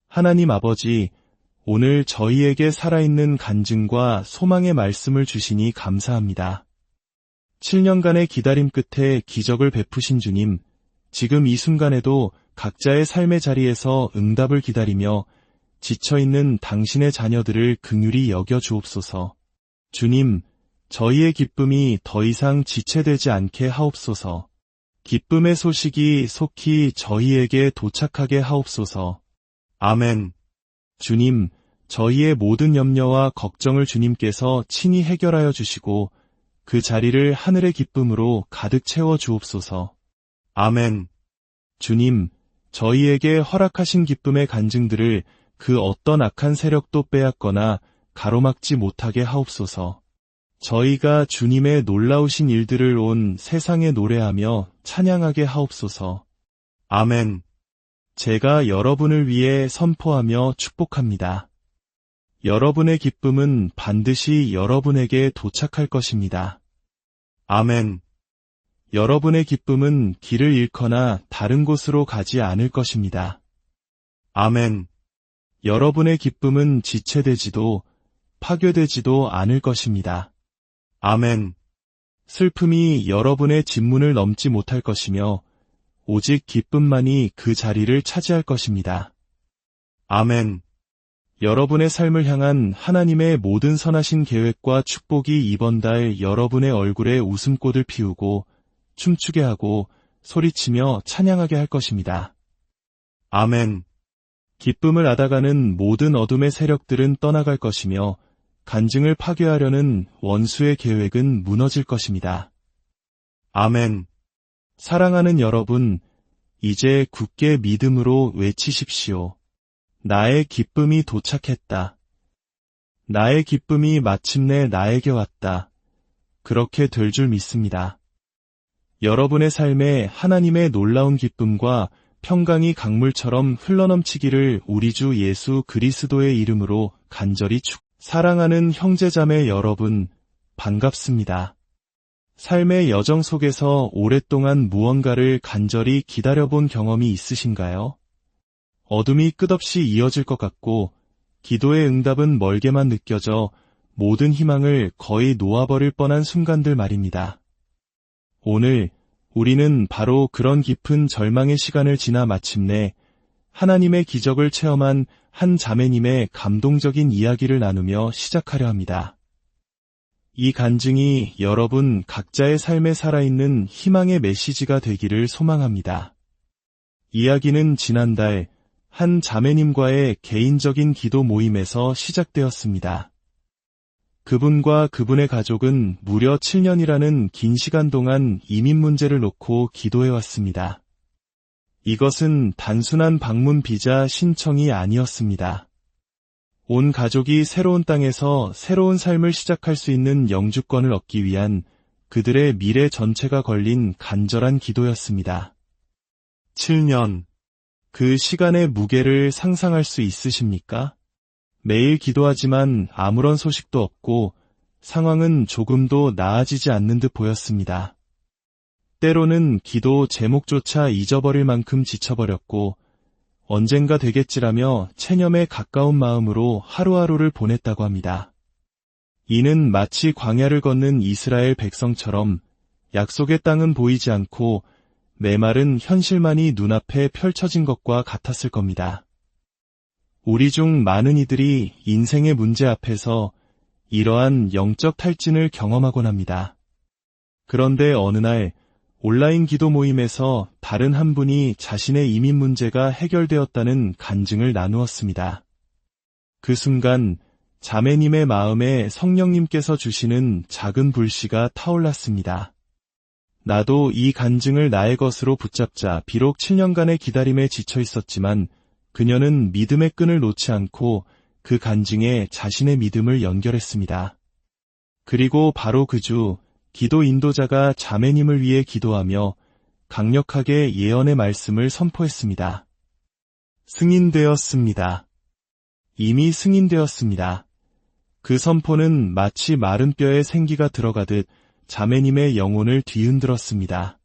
하나님 아버지, 오늘 저희에게 살아있는 간증과 소망의 말씀을 주시니 감사합니다. 7년간의 기다림 끝에 기적을 베푸신 주님, 지금 이 순간에도 각자의 삶의 자리에서 응답을 기다리며 지쳐있는 당신의 자녀들을 긍휼히 여겨 주옵소서. 주님, 저희의 기쁨이 더 이상 지체되지 않게 하옵소서. 기쁨의 소식이 속히 저희에게 도착하게 하옵소서. 아멘. 주님, 저희의 모든 염려와 걱정을 주님께서 친히 해결하여 주시고 그 자리를 하늘의 기쁨으로 가득 채워 주옵소서. 아멘. 주님, 저희에게 허락하신 기쁨의 간증들을 그 어떤 악한 세력도 빼앗거나 가로막지 못하게 하옵소서. 저희가 주님의 놀라우신 일들을 온 세상에 노래하며 찬양하게 하옵소서. 아멘. 제가 여러분을 위해 선포하며 축복합니다. 여러분의 기쁨은 반드시 여러분에게 도착할 것입니다. 아멘. 여러분의 기쁨은 길을 잃거나 다른 곳으로 가지 않을 것입니다. 아멘. 여러분의 기쁨은 지체되지도 파괴되지도 않을 것입니다. 아멘. 슬픔이 여러분의 진문을 넘지 못할 것이며 오직 기쁨만이 그 자리를 차지할 것입니다. 아멘. 여러분의 삶을 향한 하나님의 모든 선하신 계획과 축복이 이번 달 여러분의 얼굴에 웃음꽃을 피우고 춤추게 하고 소리치며 찬양하게 할 것입니다. 아멘. 기쁨을 앗아가는 모든 어둠의 세력들은 떠나갈 것이며 간증을 파괴하려는 원수의 계획은 무너질 것입니다. 아멘. 사랑하는 여러분, 이제 굳게 믿음으로 외치십시오. 나의 기쁨이 도착했다. 나의 기쁨이 마침내 나에게 왔다. 그렇게 될 줄 믿습니다. 여러분의 삶에 하나님의 놀라운 기쁨과 평강이 강물처럼 흘러넘치기를 우리 주 예수 그리스도의 이름으로 간절히 사랑하는 형제자매 여러분, 반갑습니다. 삶의 여정 속에서 오랫동안 무언가를 간절히 기다려본 경험이 있으신가요? 어둠이 끝없이 이어질 것 같고 기도의 응답은 멀게만 느껴져 모든 희망을 거의 놓아버릴 뻔한 순간들 말입니다. 오늘 우리는 바로 그런 깊은 절망의 시간을 지나 마침내 하나님의 기적을 체험한 한 자매님의 감동적인 이야기를 나누며 시작하려 합니다. 이 간증이 여러분 각자의 삶에 살아있는 희망의 메시지가 되기를 소망합니다. 이야기는 지난달 한 자매님과의 개인적인 기도 모임에서 시작되었습니다. 그분과 그분의 가족은 무려 7년이라는 긴 시간 동안 이민 문제를 놓고 기도해왔습니다. 이것은 단순한 방문 비자 신청이 아니었습니다. 온 가족이 새로운 땅에서 새로운 삶을 시작할 수 있는 영주권을 얻기 위한 그들의 미래 전체가 걸린 간절한 기도였습니다. 7년. 그 시간의 무게를 상상할 수 있으십니까? 매일 기도하지만 아무런 소식도 없고 상황은 조금도 나아지지 않는 듯 보였습니다. 때로는 기도 제목조차 잊어버릴 만큼 지쳐버렸고 언젠가 되겠지라며 체념에 가까운 마음으로 하루하루를 보냈다고 합니다. 이는 마치 광야를 걷는 이스라엘 백성처럼 약속의 땅은 보이지 않고 메마른 현실만이 눈앞에 펼쳐진 것과 같았을 겁니다. 우리 중 많은 이들이 인생의 문제 앞에서 이러한 영적 탈진을 경험하곤 합니다. 그런데 어느 날 온라인 기도 모임에서 다른 한 분이 자신의 이민 문제가 해결되었다는 간증을 나누었습니다. 그 순간 자매님의 마음에 성령님께서 주시는 작은 불씨가 타올랐습니다. 나도 이 간증을 나의 것으로 붙잡자. 비록 7년간의 기다림에 지쳐 있었지만 그녀는 믿음의 끈을 놓지 않고 그 간증에 자신의 믿음을 연결했습니다. 그리고 바로 그 주 기도 인도자가 자매님을 위해 기도하며 강력하게 예언의 말씀을 선포했습니다. 승인되었습니다. 이미 승인되었습니다. 그 선포는 마치 마른 뼈에 생기가 들어가듯 자매님의 영혼을 뒤흔들었습니다.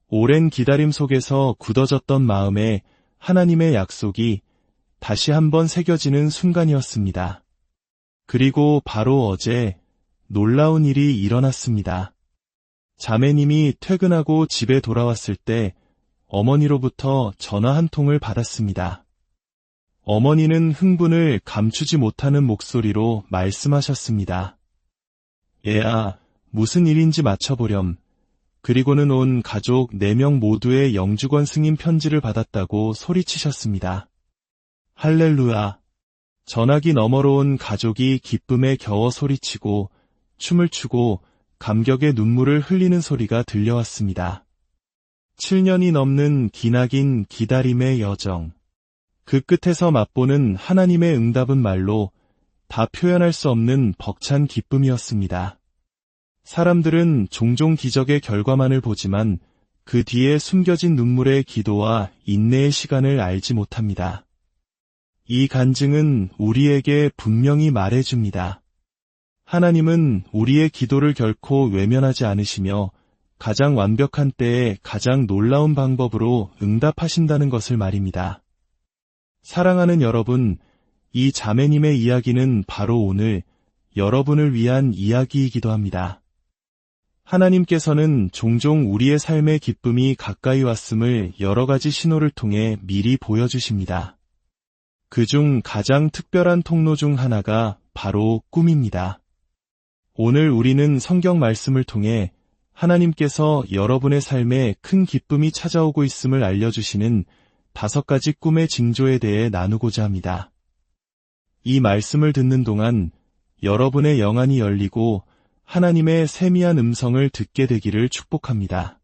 오랜 기다림 속에서 굳어졌던 마음에 하나님의 약속이 다시 한번 새겨지는 순간이었습니다. 그리고 바로 어제 놀라운 일이 일어났습니다. 자매님이 퇴근하고 집에 돌아왔을 때 어머니로부터 전화 한 통을 받았습니다. 어머니는 흥분을 감추지 못하는 목소리로 말씀하셨습니다. 얘야, 무슨 일인지 맞춰보렴. 그리고는 온 가족 4명 모두의 영주권 승인 편지를 받았다고 소리치셨습니다. 할렐루야. 전화기 너머로 온 가족이 기쁨에 겨워 소리치고 춤을 추고 감격의 눈물을 흘리는 소리가 들려왔습니다. 7년이 넘는 기나긴 기다림의 여정. 그 끝에서 맛보는 하나님의 응답은 말로 다 표현할 수 없는 벅찬 기쁨이었습니다. 사람들은 종종 기적의 결과만을 보지만 그 뒤에 숨겨진 눈물의 기도와 인내의 시간을 알지 못합니다. 이 간증은 우리에게 분명히 말해줍니다. 하나님은 우리의 기도를 결코 외면하지 않으시며 가장 완벽한 때에 가장 놀라운 방법으로 응답하신다는 것을 말입니다. 사랑하는 여러분, 이 자매님의 이야기는 바로 오늘 여러분을 위한 이야기이기도 합니다. 하나님께서는 종종 우리의 삶의 기쁨이 가까이 왔음을 여러 가지 신호를 통해 미리 보여주십니다. 그중 가장 특별한 통로 중 하나가 바로 꿈입니다. 오늘 우리는 성경 말씀을 통해 하나님께서 여러분의 삶에 큰 기쁨이 찾아오고 있음을 알려주시는 5가지 꿈의 징조에 대해 나누고자 합니다. 이 말씀을 듣는 동안 여러분의 영안이 열리고 하나님의 세미한 음성을 듣게 되기를 축복합니다.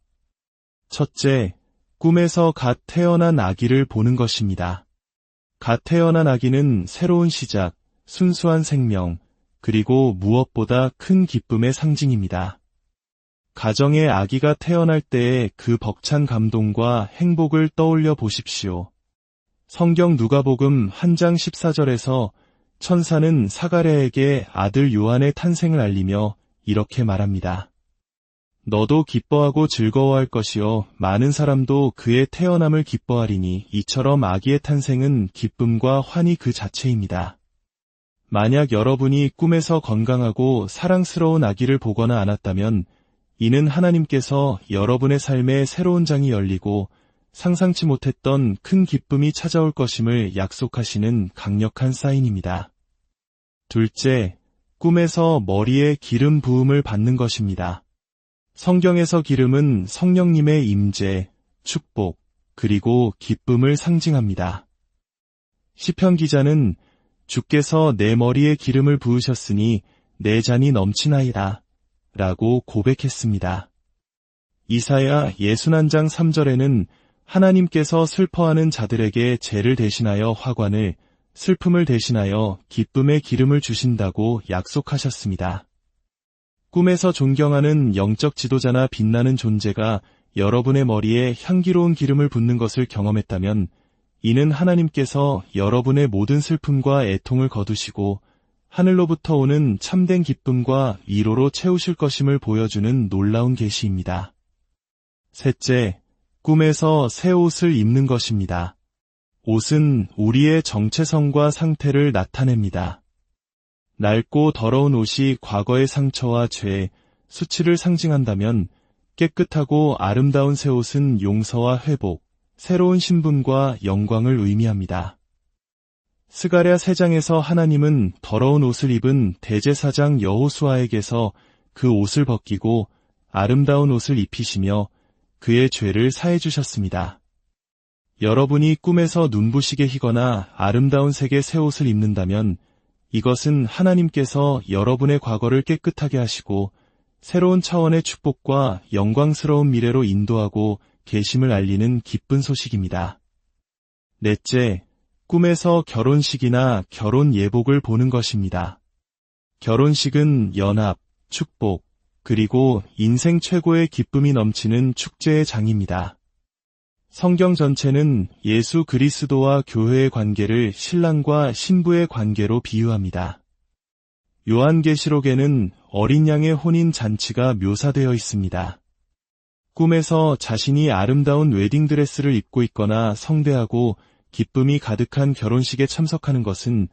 첫째, 꿈에서 갓 태어난 아기를 보는 것입니다. 갓 태어난 아기는 새로운 시작, 순수한 생명, 그리고 무엇보다 큰 기쁨의 상징입니다. 가정에 아기가 태어날 때의 그 벅찬 감동과 행복을 떠올려 보십시오. 성경 누가복음 1장 14절에서 천사는 사가랴에게 아들 요한의 탄생을 알리며 이렇게 말합니다. 너도 기뻐하고 즐거워할 것이요 많은 사람도 그의 태어남을 기뻐하리니 이처럼 아기의 탄생은 기쁨과 환희 그 자체입니다. 만약 여러분이 꿈에서 건강하고 사랑스러운 아기를 보거나 않았다면 이는 하나님께서 여러분의 삶에 새로운 장이 열리고 상상치 못했던 큰 기쁨이 찾아올 것임을 약속하시는 강력한 사인입니다. 둘째, 꿈에서 머리에 기름 부음을 받는 것입니다. 성경에서 기름은 성령님의 임재, 축복, 그리고 기쁨을 상징합니다. 시편 기자는 주께서 내 머리에 기름을 부으셨으니 내 잔이 넘치나이다 라고 고백했습니다. 이사야 61장 3절에는 하나님께서 슬퍼하는 자들에게 죄를 대신하여 화관을, 슬픔을 대신하여 기쁨의 기름을 주신다고 약속하셨습니다. 꿈에서 존경하는 영적 지도자나 빛나는 존재가 여러분의 머리에 향기로운 기름을 붓는 것을 경험했다면 이는 하나님께서 여러분의 모든 슬픔과 애통을 거두시고 하늘로부터 오는 참된 기쁨과 위로로 채우실 것임을 보여주는 놀라운 계시입니다. 셋째, 꿈에서 새 옷을 입는 것입니다. 옷은 우리의 정체성과 상태를 나타냅니다. 낡고 더러운 옷이 과거의 상처와 죄, 수치를 상징한다면 깨끗하고 아름다운 새 옷은 용서와 회복, 새로운 신분과 영광을 의미합니다. 스가랴 3장에서 하나님은 더러운 옷을 입은 대제사장 여호수아에게서 그 옷을 벗기고 아름다운 옷을 입히시며 그의 죄를 사해 주셨습니다. 여러분이 꿈에서 눈부시게 희거나 아름다운 색의 새 옷을 입는다면 이것은 하나님께서 여러분의 과거를 깨끗하게 하시고 새로운 차원의 축복과 영광스러운 미래로 인도하고 계심을 알리는 기쁜 소식입니다. 넷째, 꿈에서 결혼식이나 결혼 예복을 보는 것입니다. 결혼식은 연합, 축복, 그리고 인생 최고의 기쁨이 넘치는 축제의 장입니다. 성경 전체는 예수 그리스도와 교회의 관계를 신랑과 신부의 관계로 비유합니다. 요한계시록에는 어린 양의 혼인 잔치가 묘사되어 있습니다. 꿈에서 자신이 아름다운 웨딩드레스를 입고 있거나 성대하고 기쁨이 가득한 결혼식에 참석하는 것은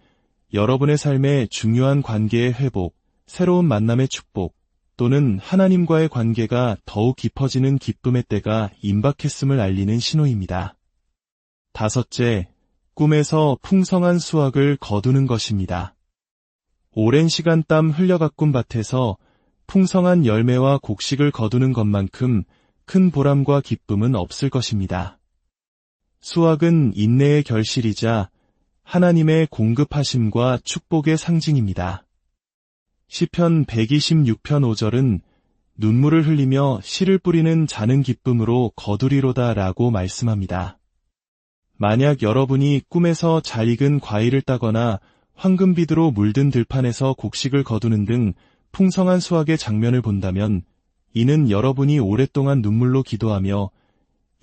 여러분의 삶에 중요한 관계의 회복, 새로운 만남의 축복, 또는 하나님과의 관계가 더욱 깊어지는 기쁨의 때가 임박했음을 알리는 신호입니다. 다섯째, 꿈에서 풍성한 수확을 거두는 것입니다. 오랜 시간 땀 흘려 가꾼 밭에서 풍성한 열매와 곡식을 거두는 것만큼 큰 보람과 기쁨은 없을 것입니다. 수확은 인내의 결실이자 하나님의 공급하심과 축복의 상징입니다. 시편 126편 5절은 눈물을 흘리며 씨를 뿌리는 자는 기쁨으로 거두리로다 라고 말씀합니다. 만약 여러분이 꿈에서 잘 익은 과일을 따거나 황금비두로 물든 들판에서 곡식을 거두는 등 풍성한 수확의 장면을 본다면 이는 여러분이 오랫동안 눈물로 기도하며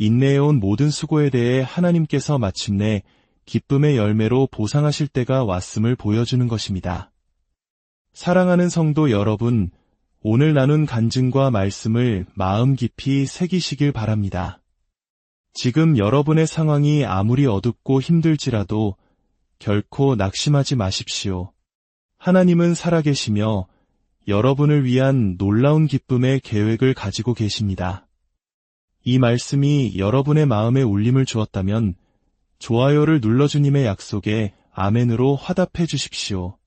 인내해온 모든 수고에 대해 하나님께서 마침내 기쁨의 열매로 보상하실 때가 왔음을 보여주는 것입니다. 사랑하는 성도 여러분, 오늘 나눈 간증과 말씀을 마음 깊이 새기시길 바랍니다. 지금 여러분의 상황이 아무리 어둡고 힘들지라도 결코 낙심하지 마십시오. 하나님은 살아계시며 여러분을 위한 놀라운 기쁨의 계획을 가지고 계십니다. 이 말씀이 여러분의 마음에 울림을 주었다면 좋아요를 눌러 주님의 약속에 아멘으로 화답해 주십시오.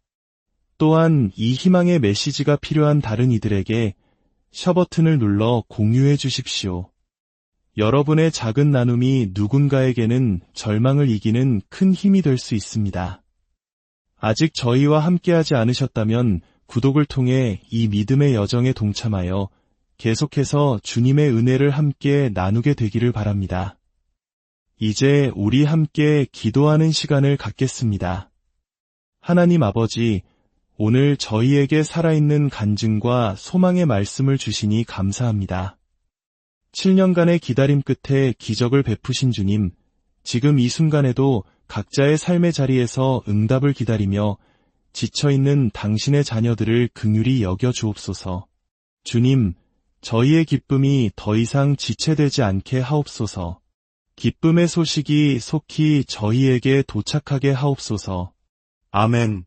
또한 이 희망의 메시지가 필요한 다른 이들에게 셔 버튼을 눌러 공유해 주십시오. 여러분의 작은 나눔이 누군가에게는 절망을 이기는 큰 힘이 될 수 있습니다. 아직 저희와 함께하지 않으셨다면 구독을 통해 이 믿음의 여정에 동참하여 계속해서 주님의 은혜를 함께 나누게 되기를 바랍니다. 이제 우리 함께 기도하는 시간을 갖겠습니다. 하나님 아버지, 오늘 저희에게 살아있는 간증과 소망의 말씀을 주시니 감사합니다. 7년간의 기다림 끝에 기적을 베푸신 주님, 지금 이 순간에도 각자의 삶의 자리에서 응답을 기다리며 지쳐있는 당신의 자녀들을 긍휼히 여겨 주옵소서. 주님, 저희의 기쁨이 더 이상 지체되지 않게 하옵소서. 기쁨의 소식이 속히 저희에게 도착하게 하옵소서. 아멘.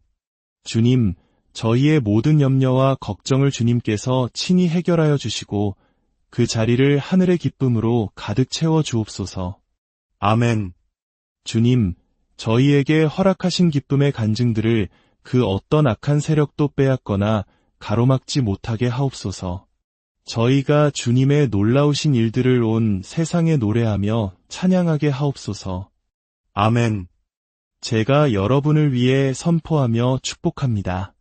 주님, 저희의 모든 염려와 걱정을 주님께서 친히 해결하여 주시고 그 자리를 하늘의 기쁨으로 가득 채워 주옵소서. 아멘. 주님, 저희에게 허락하신 기쁨의 간증들을 그 어떤 악한 세력도 빼앗거나 가로막지 못하게 하옵소서. 저희가 주님의 놀라우신 일들을 온 세상에 노래하며 찬양하게 하옵소서. 아멘. 제가 여러분을 위해 선포하며 축복합니다.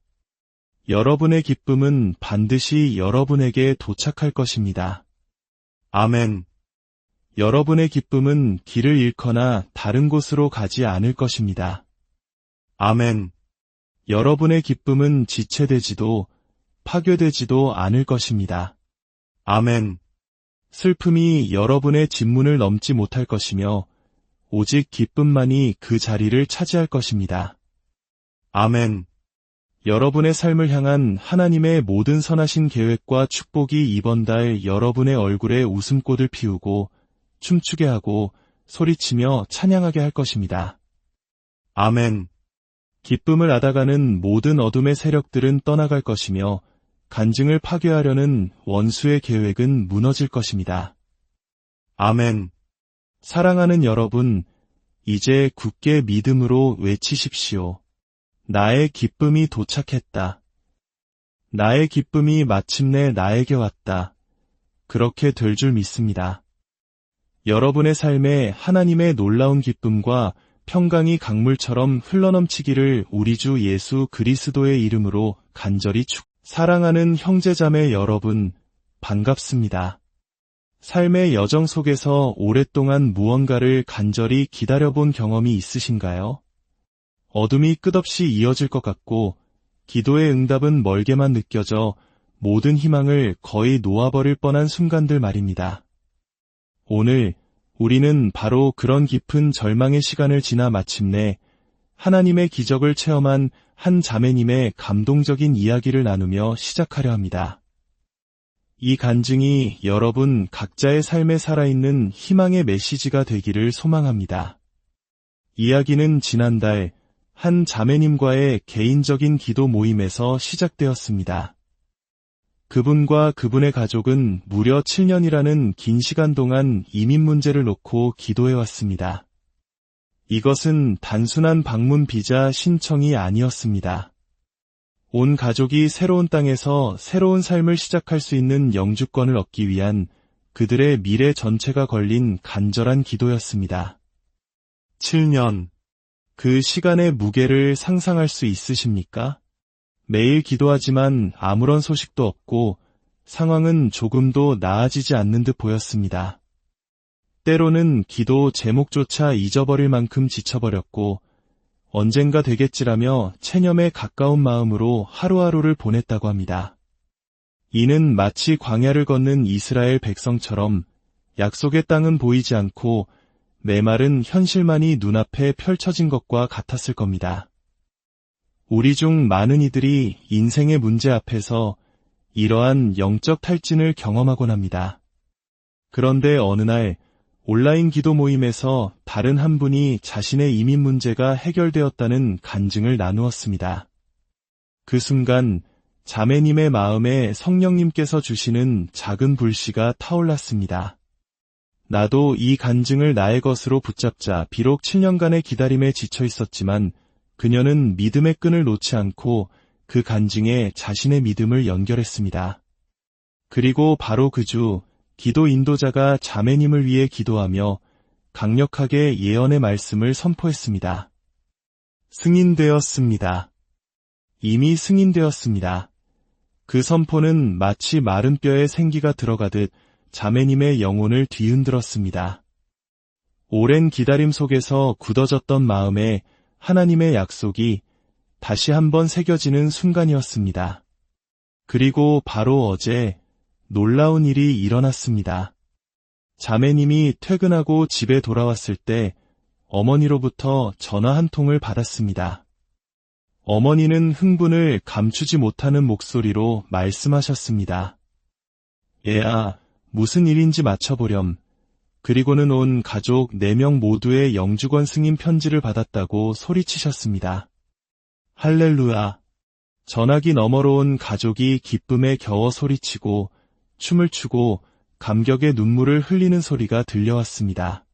여러분의 기쁨은 반드시 여러분에게 도착할 것입니다. 아멘. 여러분의 기쁨은 길을 잃거나 다른 곳으로 가지 않을 것입니다. 아멘. 여러분의 기쁨은 지체되지도 파괴되지도 않을 것입니다. 아멘. 슬픔이 여러분의 집문을 넘지 못할 것이며 오직 기쁨만이 그 자리를 차지할 것입니다. 아멘. 여러분의 삶을 향한 하나님의 모든 선하신 계획과 축복이 이번 달 여러분의 얼굴에 웃음꽃을 피우고 춤추게 하고 소리치며 찬양하게 할 것입니다. 아멘. 기쁨을 앗아가는 모든 어둠의 세력들은 떠나갈 것이며 간증을 파괴하려는 원수의 계획은 무너질 것입니다. 아멘. 사랑하는 여러분, 이제 굳게 믿음으로 외치십시오. 나의 기쁨이 도착했다. 나의 기쁨이 마침내 나에게 왔다. 그렇게 될 줄 믿습니다. 여러분의 삶에 하나님의 놀라운 기쁨과 평강이 강물처럼 흘러넘치기를 우리 주 예수 그리스도의 이름으로 간절히 사랑하는 형제자매 여러분, 반갑습니다. 삶의 여정 속에서 오랫동안 무언가를 간절히 기다려본 경험이 있으신가요? 어둠이 끝없이 이어질 것 같고 기도의 응답은 멀게만 느껴져 모든 희망을 거의 놓아버릴 뻔한 순간들 말입니다. 오늘 우리는 바로 그런 깊은 절망의 시간을 지나 마침내 하나님의 기적을 체험한 한 자매님의 감동적인 이야기를 나누며 시작하려 합니다. 이 간증이 여러분 각자의 삶에 살아있는 희망의 메시지가 되기를 소망합니다. 이야기는 지난달 한 자매님과의 개인적인 기도 모임에서 시작되었습니다. 그분과 그분의 가족은 무려 7년이라는 긴 시간 동안 이민 문제를 놓고 기도해왔습니다. 이것은 단순한 방문 비자 신청이 아니었습니다. 온 가족이 새로운 땅에서 새로운 삶을 시작할 수 있는 영주권을 얻기 위한 그들의 미래 전체가 걸린 간절한 기도였습니다. 7년. 그 시간의 무게를 상상할 수 있으십니까? 매일 기도하지만 아무런 소식도 없고 상황은 조금도 나아지지 않는 듯 보였습니다. 때로는 기도 제목조차 잊어버릴 만큼 지쳐버렸고 언젠가 되겠지라며 체념에 가까운 마음으로 하루하루를 보냈다고 합니다. 이는 마치 광야를 걷는 이스라엘 백성처럼 약속의 땅은 보이지 않고 메마른 현실만이 눈앞에 펼쳐진 것과 같았을 겁니다. 우리 중 많은 이들이 인생의 문제 앞에서 이러한 영적 탈진을 경험하곤 합니다. 그런데 어느 날 온라인 기도 모임에서 다른 한 분이 자신의 이민 문제가 해결되었다는 간증을 나누었습니다. 그 순간 자매님의 마음에 성령님께서 주시는 작은 불씨가 타올랐습니다. 나도 이 간증을 나의 것으로 붙잡자. 비록 7년간의 기다림에 지쳐 있었지만 그녀는 믿음의 끈을 놓지 않고 그 간증에 자신의 믿음을 연결했습니다. 그리고 바로 그 주 기도 인도자가 자매님을 위해 기도하며 강력하게 예언의 말씀을 선포했습니다. 승인되었습니다. 이미 승인되었습니다. 그 선포는 마치 마른 뼈에 생기가 들어가듯 자매님의 영혼을 뒤흔들었습니다. 오랜 기다림 속에서 굳어졌던 마음에 하나님의 약속이 다시 한번 새겨지는 순간이었습니다. 그리고 바로 어제 놀라운 일이 일어났습니다. 자매님이 퇴근하고 집에 돌아왔을 때 어머니로부터 전화 한 통을 받았습니다. 어머니는 흥분을 감추지 못하는 목소리로 말씀하셨습니다. 얘야, 무슨 일인지 맞춰보렴. 그리고는 온 가족 4명 모두의 영주권 승인 편지를 받았다고 소리치셨습니다. 할렐루야. 전화기 너머로 온 가족이 기쁨에 겨워 소리치고 춤을 추고 감격의 눈물을 흘리는 소리가 들려왔습니다.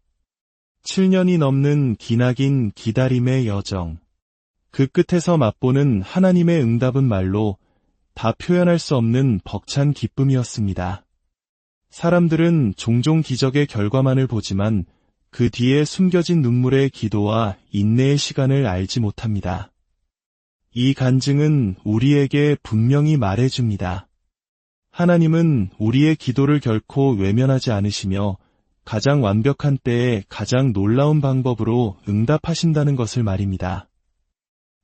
7년이 넘는 기나긴 기다림의 여정. 그 끝에서 맛보는 하나님의 응답은 말로 다 표현할 수 없는 벅찬 기쁨이었습니다. 사람들은 종종 기적의 결과만을 보지만 그 뒤에 숨겨진 눈물의 기도와 인내의 시간을 알지 못합니다. 이 간증은 우리에게 분명히 말해줍니다. 하나님은 우리의 기도를 결코 외면하지 않으시며 가장 완벽한 때에 가장 놀라운 방법으로 응답하신다는 것을 말입니다.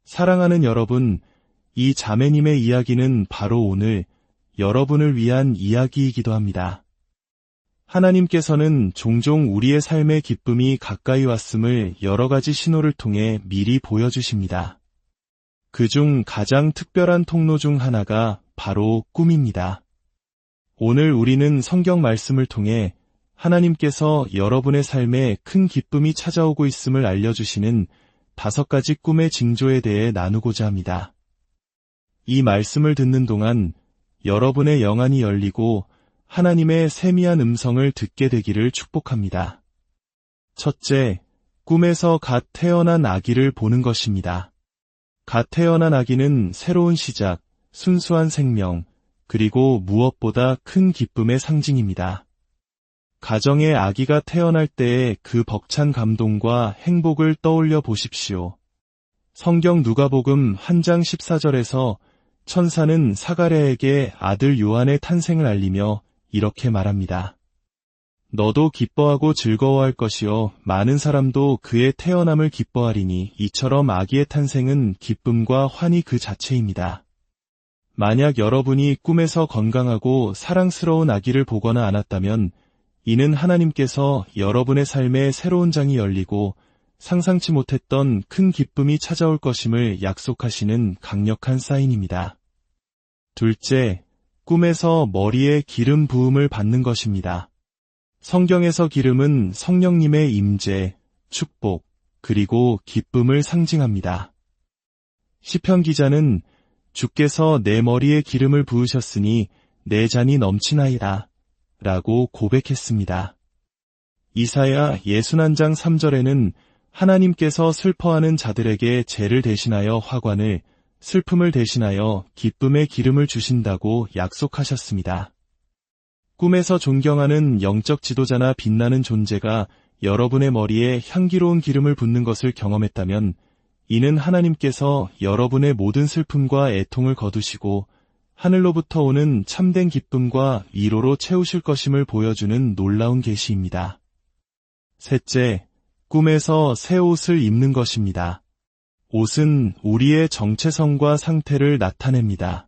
사랑하는 여러분, 이 자매님의 이야기는 바로 오늘 여러분을 위한 이야기이기도 합니다. 하나님께서는 종종 우리의 삶의 기쁨이 가까이 왔음을 여러 가지 신호를 통해 미리 보여주십니다. 그중 가장 특별한 통로 중 하나가 바로 꿈입니다. 오늘 우리는 성경 말씀을 통해 하나님께서 여러분의 삶에 큰 기쁨이 찾아오고 있음을 알려주시는 5가지 꿈의 징조에 대해 나누고자 합니다. 이 말씀을 듣는 동안 여러분의 영안이 열리고 하나님의 세미한 음성을 듣게 되기를 축복합니다. 첫째, 꿈에서 갓 태어난 아기를 보는 것입니다. 갓 태어난 아기는 새로운 시작, 순수한 생명, 그리고 무엇보다 큰 기쁨의 상징입니다. 가정에 아기가 태어날 때의 그 벅찬 감동과 행복을 떠올려 보십시오. 성경 누가복음 1장 14절에서 천사는 사가랴에게 아들 요한의 탄생을 알리며 이렇게 말합니다. 너도 기뻐하고 즐거워할 것이요 많은 사람도 그의 태어남을 기뻐하리니 이처럼 아기의 탄생은 기쁨과 환희 그 자체입니다. 만약 여러분이 꿈에서 건강하고 사랑스러운 아기를 보거나 않았다면 이는 하나님께서 여러분의 삶에 새로운 장이 열리고 상상치 못했던 큰 기쁨이 찾아올 것임을 약속하시는 강력한 사인입니다. 둘째, 꿈에서 머리에 기름 부음을 받는 것입니다. 성경에서 기름은 성령님의 임재, 축복, 그리고 기쁨을 상징합니다. 시편 기자는 주께서 내 머리에 기름을 부으셨으니 내 잔이 넘치나이다 라고 고백했습니다. 이사야 61장 3절에는 하나님께서 슬퍼하는 자들에게 죄를 대신하여 화관을, 슬픔을 대신하여 기쁨의 기름을 주신다고 약속하셨습니다. 꿈에서 존경하는 영적 지도자나 빛나는 존재가 여러분의 머리에 향기로운 기름을 붓는 것을 경험했다면 이는 하나님께서 여러분의 모든 슬픔과 애통을 거두시고 하늘로부터 오는 참된 기쁨과 위로로 채우실 것임을 보여주는 놀라운 계시입니다. 셋째, 꿈에서 새 옷을 입는 것입니다. 옷은 우리의 정체성과 상태를 나타냅니다.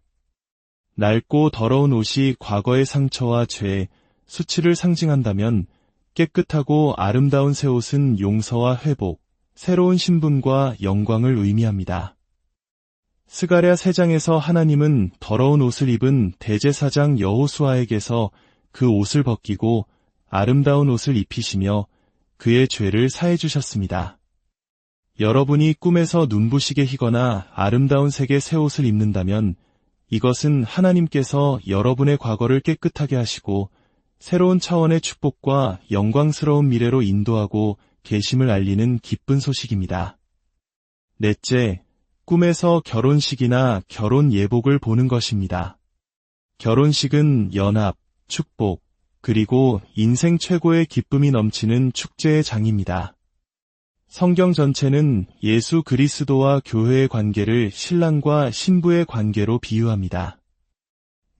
낡고 더러운 옷이 과거의 상처와 죄, 수치를 상징한다면 깨끗하고 아름다운 새 옷은 용서와 회복, 새로운 신분과 영광을 의미합니다. 스가랴 3장에서 하나님은 더러운 옷을 입은 대제사장 여호수아에게서 그 옷을 벗기고 아름다운 옷을 입히시며 그의 죄를 사해 주셨습니다. 여러분이 꿈에서 눈부시게 희거나 아름다운 색의 새 옷을 입는다면 이것은 하나님께서 여러분의 과거를 깨끗하게 하시고 새로운 차원의 축복과 영광스러운 미래로 인도하고 계심을 알리는 기쁜 소식입니다. 넷째, 꿈에서 결혼식이나 결혼 예복을 보는 것입니다. 결혼식은 연합, 축복, 그리고 인생 최고의 기쁨이 넘치는 축제의 장입니다. 성경 전체는 예수 그리스도와 교회의 관계를 신랑과 신부의 관계로 비유합니다.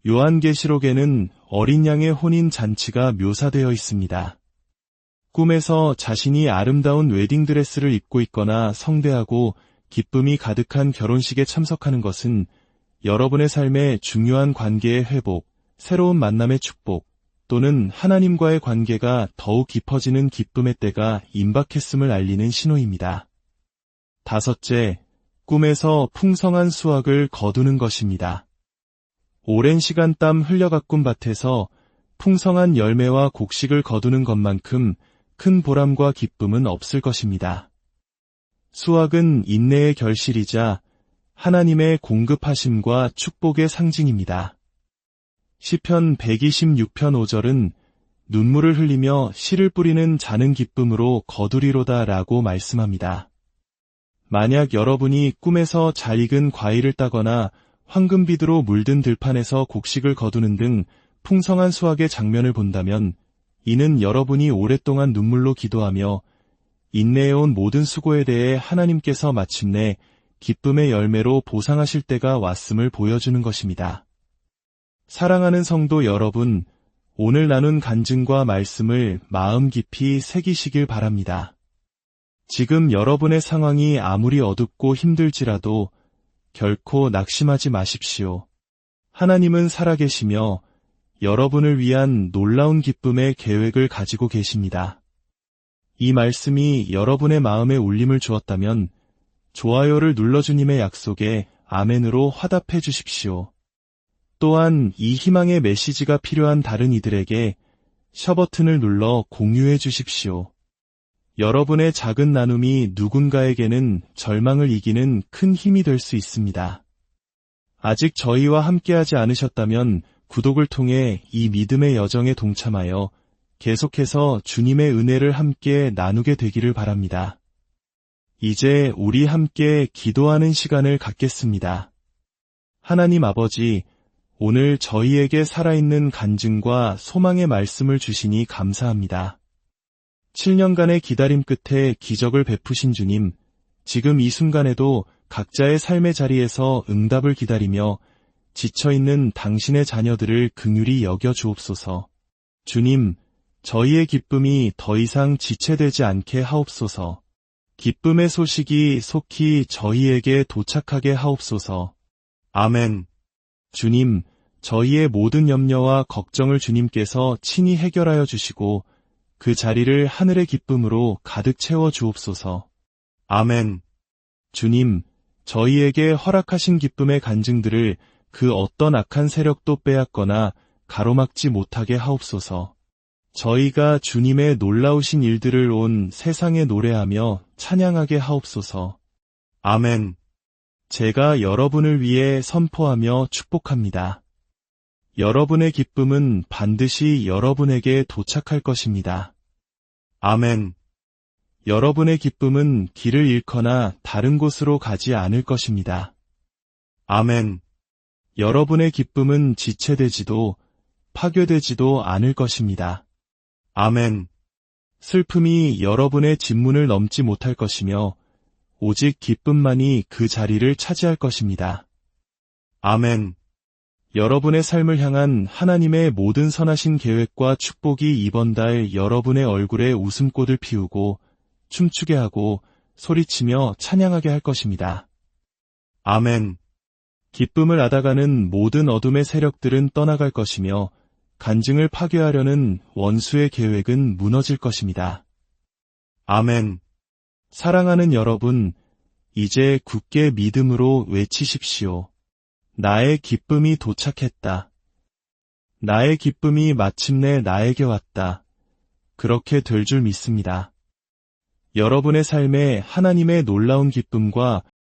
요한계시록에는 어린 양의 혼인 잔치가 묘사되어 있습니다. 꿈에서 자신이 아름다운 웨딩드레스를 입고 있거나 성대하고 기쁨이 가득한 결혼식에 참석하는 것은 여러분의 삶의 중요한 관계의 회복, 새로운 만남의 축복, 또는 하나님과의 관계가 더욱 깊어지는 기쁨의 때가 임박했음을 알리는 신호입니다. 다섯째, 꿈에서 풍성한 수확을 거두는 것입니다. 오랜 시간 땀 흘려 가꾼 밭에서 풍성한 열매와 곡식을 거두는 것만큼 큰 보람과 기쁨은 없을 것입니다. 수확은 인내의 결실이자 하나님의 공급하심과 축복의 상징입니다. 시편 126편 5절은 눈물을 흘리며 씨를 뿌리는 자는 기쁨으로 거두리로다 라고 말씀합니다. 만약 여러분이 꿈에서 잘 익은 과일을 따거나 황금비두로 물든 들판에서 곡식을 거두는 등 풍성한 수확의 장면을 본다면 이는 여러분이 오랫동안 눈물로 기도하며 인내해온 모든 수고에 대해 하나님께서 마침내 기쁨의 열매로 보상하실 때가 왔음을 보여주는 것입니다. 사랑하는 성도 여러분, 오늘 나눈 간증과 말씀을 마음 깊이 새기시길 바랍니다. 지금 여러분의 상황이 아무리 어둡고 힘들지라도 결코 낙심하지 마십시오. 하나님은 살아계시며 여러분을 위한 놀라운 기쁨의 계획을 가지고 계십니다. 이 말씀이 여러분의 마음에 울림을 주었다면 좋아요를 눌러 주님의 약속에 아멘으로 화답해 주십시오. 또한 이 희망의 메시지가 필요한 다른 이들에게 셔 버튼을 눌러 공유해 주십시오. 여러분의 작은 나눔이 누군가에게는 절망을 이기는 큰 힘이 될 수 있습니다. 아직 저희와 함께하지 않으셨다면 구독을 통해 이 믿음의 여정에 동참하여 계속해서 주님의 은혜를 함께 나누게 되기를 바랍니다. 이제 우리 함께 기도하는 시간을 갖겠습니다. 하나님 아버지, 오늘 저희에게 살아있는 간증과 소망의 말씀을 주시니 감사합니다. 7년간의 기다림 끝에 기적을 베푸신 주님, 지금 이 순간에도 각자의 삶의 자리에서 응답을 기다리며 지쳐있는 당신의 자녀들을 긍휼히 여겨 주옵소서. 주님, 저희의 기쁨이 더 이상 지체되지 않게 하옵소서. 기쁨의 소식이 속히 저희에게 도착하게 하옵소서. 아멘. 주님, 저희의 모든 염려와 걱정을 주님께서 친히 해결하여 주시고 그 자리를 하늘의 기쁨으로 가득 채워 주옵소서. 아멘. 주님, 저희에게 허락하신 기쁨의 간증들을 그 어떤 악한 세력도 빼앗거나 가로막지 못하게 하옵소서. 저희가 주님의 놀라우신 일들을 온 세상에 노래하며 찬양하게 하옵소서. 아멘. 제가 여러분을 위해 선포하며 축복합니다. 여러분의 기쁨은 반드시 여러분에게 도착할 것입니다. 아멘. 여러분의 기쁨은 길을 잃거나 다른 곳으로 가지 않을 것입니다. 아멘. 여러분의 기쁨은 지체되지도 파괴되지도 않을 것입니다. 아멘. 슬픔이 여러분의 진문을 넘지 못할 것이며 오직 기쁨만이 그 자리를 차지할 것입니다. 아멘. 여러분의 삶을 향한 하나님의 모든 선하신 계획과 축복이 이번 달 여러분의 얼굴에 웃음꽃을 피우고 춤추게 하고 소리치며 찬양하게 할 것입니다. 아멘. 기쁨을 앗아가는 모든 어둠의 세력들은 떠나갈 것이며 간증을 파괴하려는 원수의 계획은 무너질 것입니다. 아멘. 사랑하는 여러분, 이제 굳게 믿음으로 외치십시오. 나의 기쁨이 도착했다. 나의 기쁨이 마침내 나에게 왔다. 그렇게 될 줄 믿습니다. 여러분의 삶에 하나님의 놀라운 기쁨과